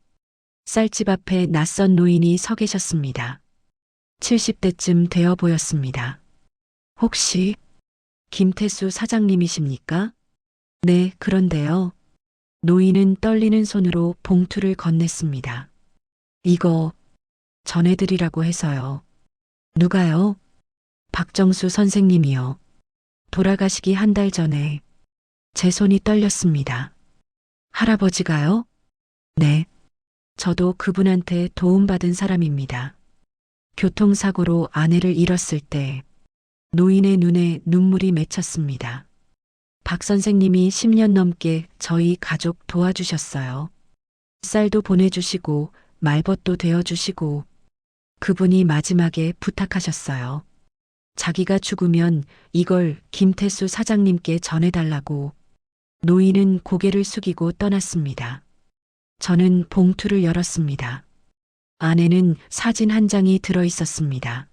[SPEAKER 1] 쌀집 앞에 낯선 노인이 서 계셨습니다. 70대쯤 되어 보였습니다. 혹시 김태수 사장님이십니까? 네, 그런데요. 노인은 떨리는 손으로 봉투를 건넸습니다. 이거 전해드리라고 해서요. 누가요? 박정수 선생님이요. 돌아가시기 한 달 전에 제 손이 떨렸습니다. 할아버지가요? 네. 저도 그분한테 도움받은 사람입니다. 교통사고로 아내를 잃었을 때 노인의 눈에 눈물이 맺혔습니다. 박 선생님이 10년 넘게 저희 가족 도와주셨어요. 쌀도 보내주시고 말벗도 되어주시고 그분이 마지막에 부탁하셨어요. 자기가 죽으면 이걸 김태수 사장님께 전해달라고. 노인은 고개를 숙이고 떠났습니다. 저는 봉투를 열었습니다. 안에는 사진 한 장이 들어 있었습니다.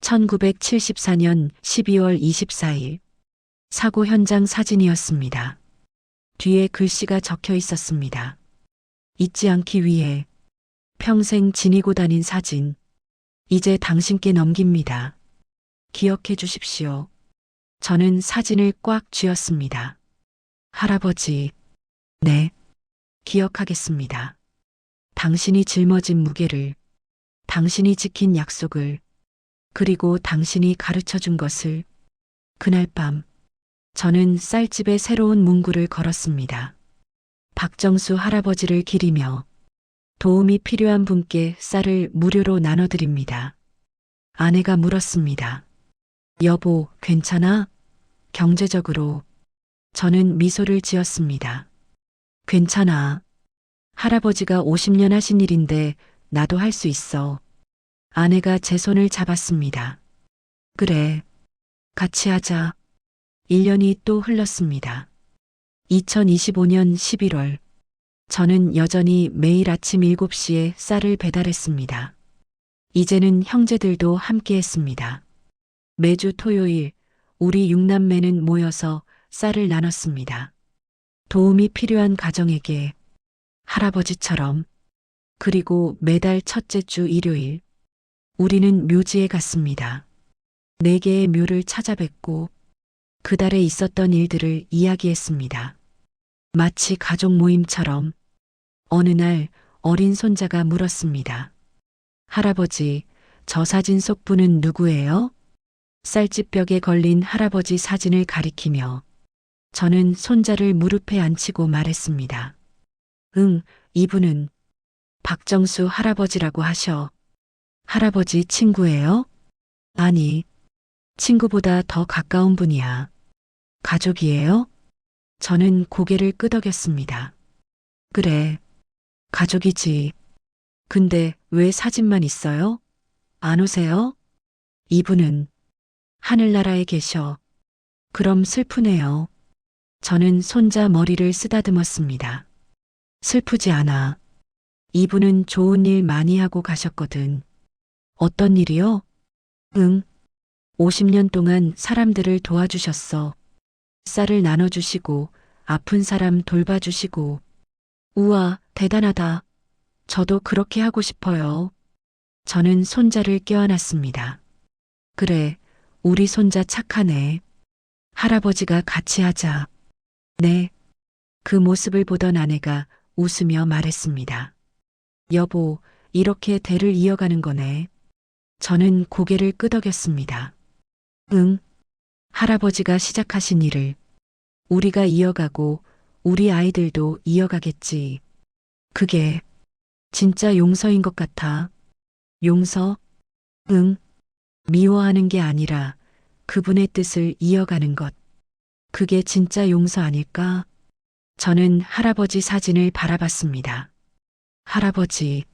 [SPEAKER 1] 1974년 12월 24일 사고 현장 사진이었습니다. 뒤에 글씨가 적혀 있었습니다. 잊지 않기 위해 평생 지니고 다닌 사진. 이제 당신께 넘깁니다. 기억해 주십시오. 저는 사진을 꽉 쥐었습니다. 할아버지, 네, 기억하겠습니다. 당신이 짊어진 무게를, 당신이 지킨 약속을, 그리고 당신이 가르쳐 준 것을. 그날 밤, 저는 쌀집에 새로운 문구를 걸었습니다. 박정수 할아버지를 기리며 도움이 필요한 분께 쌀을 무료로 나눠드립니다. 아내가 물었습니다. 여보, 괜찮아? 경제적으로. 저는 미소를 지었습니다. 괜찮아. 할아버지가 50년 하신 일인데 나도 할 수 있어. 아내가 제 손을 잡았습니다. 그래. 같이 하자. 1년이 또 흘렀습니다. 2025년 11월. 저는 여전히 매일 아침 7시에 쌀을 배달했습니다. 이제는 형제들도 함께 했습니다. 매주 토요일 우리 6남매는 모여서 쌀을 나눴습니다. 도움이 필요한 가정에게 할아버지처럼. 그리고 매달 첫째 주 일요일 우리는 묘지에 갔습니다. 4개의 묘를 찾아뵙고 그달에 있었던 일들을 이야기했습니다. 마치 가족 모임처럼. 어느 날 어린 손자가 물었습니다. 할아버지, 저 사진 속 분은 누구예요? 쌀집벽에 걸린 할아버지 사진을 가리키며 저는 손자를 무릎에 앉히고 말했습니다. 응, 이분은 박정수 할아버지라고 하셔. 할아버지 친구예요? 아니, 친구보다 더 가까운 분이야. 가족이에요? 저는 고개를 끄덕였습니다. 그래, 가족이지. 근데 왜 사진만 있어요? 안 오세요? 이분은 하늘나라에 계셔. 그럼 슬프네요. 저는 손자 머리를 쓰다듬었습니다. 슬프지 않아. 이분은 좋은 일 많이 하고 가셨거든. 어떤 일이요? 응. 50년 동안 사람들을 도와주셨어. 쌀을 나눠주시고, 아픈 사람 돌봐주시고. 우와, 대단하다. 저도 그렇게 하고 싶어요. 저는 손자를 껴안았습니다. 그래, 우리 손자 착하네. 할아버지가 같이 하자. 네. 그 모습을 보던 아내가 웃으며 말했습니다. 여보, 이렇게 대를 이어가는 거네. 저는 고개를 끄덕였습니다. 응. 할아버지가 시작하신 일을 우리가 이어가고 우리 아이들도 이어가겠지. 그게 진짜 용서인 것 같아. 용서? 응. 미워하는 게 아니라 그분의 뜻을 이어가는 것. 그게 진짜 용서 아닐까? 저는 할아버지 사진을 바라봤습니다. 할아버지,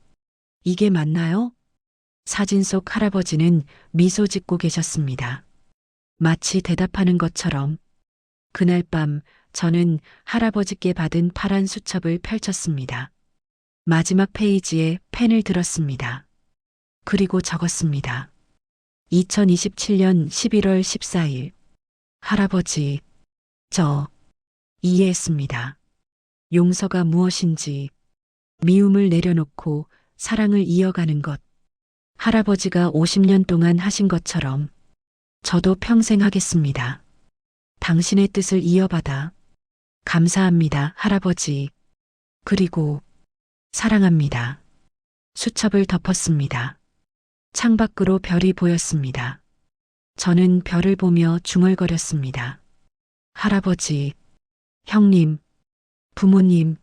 [SPEAKER 1] 이게 맞나요? 사진 속 할아버지는 미소 짓고 계셨습니다. 마치 대답하는 것처럼. 그날 밤 저는 할아버지께 받은 파란 수첩을 펼쳤습니다. 마지막 페이지에 펜을 들었습니다. 그리고 적었습니다. 2027년 11월 14일. 할아버지, 저 이해했습니다. 용서가 무엇인지, 미움을 내려놓고 사랑을 이어가는 것. 할아버지가 50년 동안 하신 것처럼 저도 평생 하겠습니다. 당신의 뜻을 이어받아. 감사합니다, 할아버지. 그리고 사랑합니다. 수첩을 덮었습니다. 창밖으로 별이 보였습니다. 저는 별을 보며 중얼거렸습니다. 할아버지, 형님, 부모님,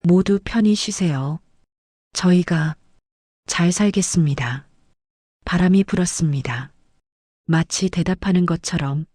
[SPEAKER 1] 모두 편히 쉬세요. 저희가 잘 살겠습니다. 바람이 불었습니다. 마치 대답하는 것처럼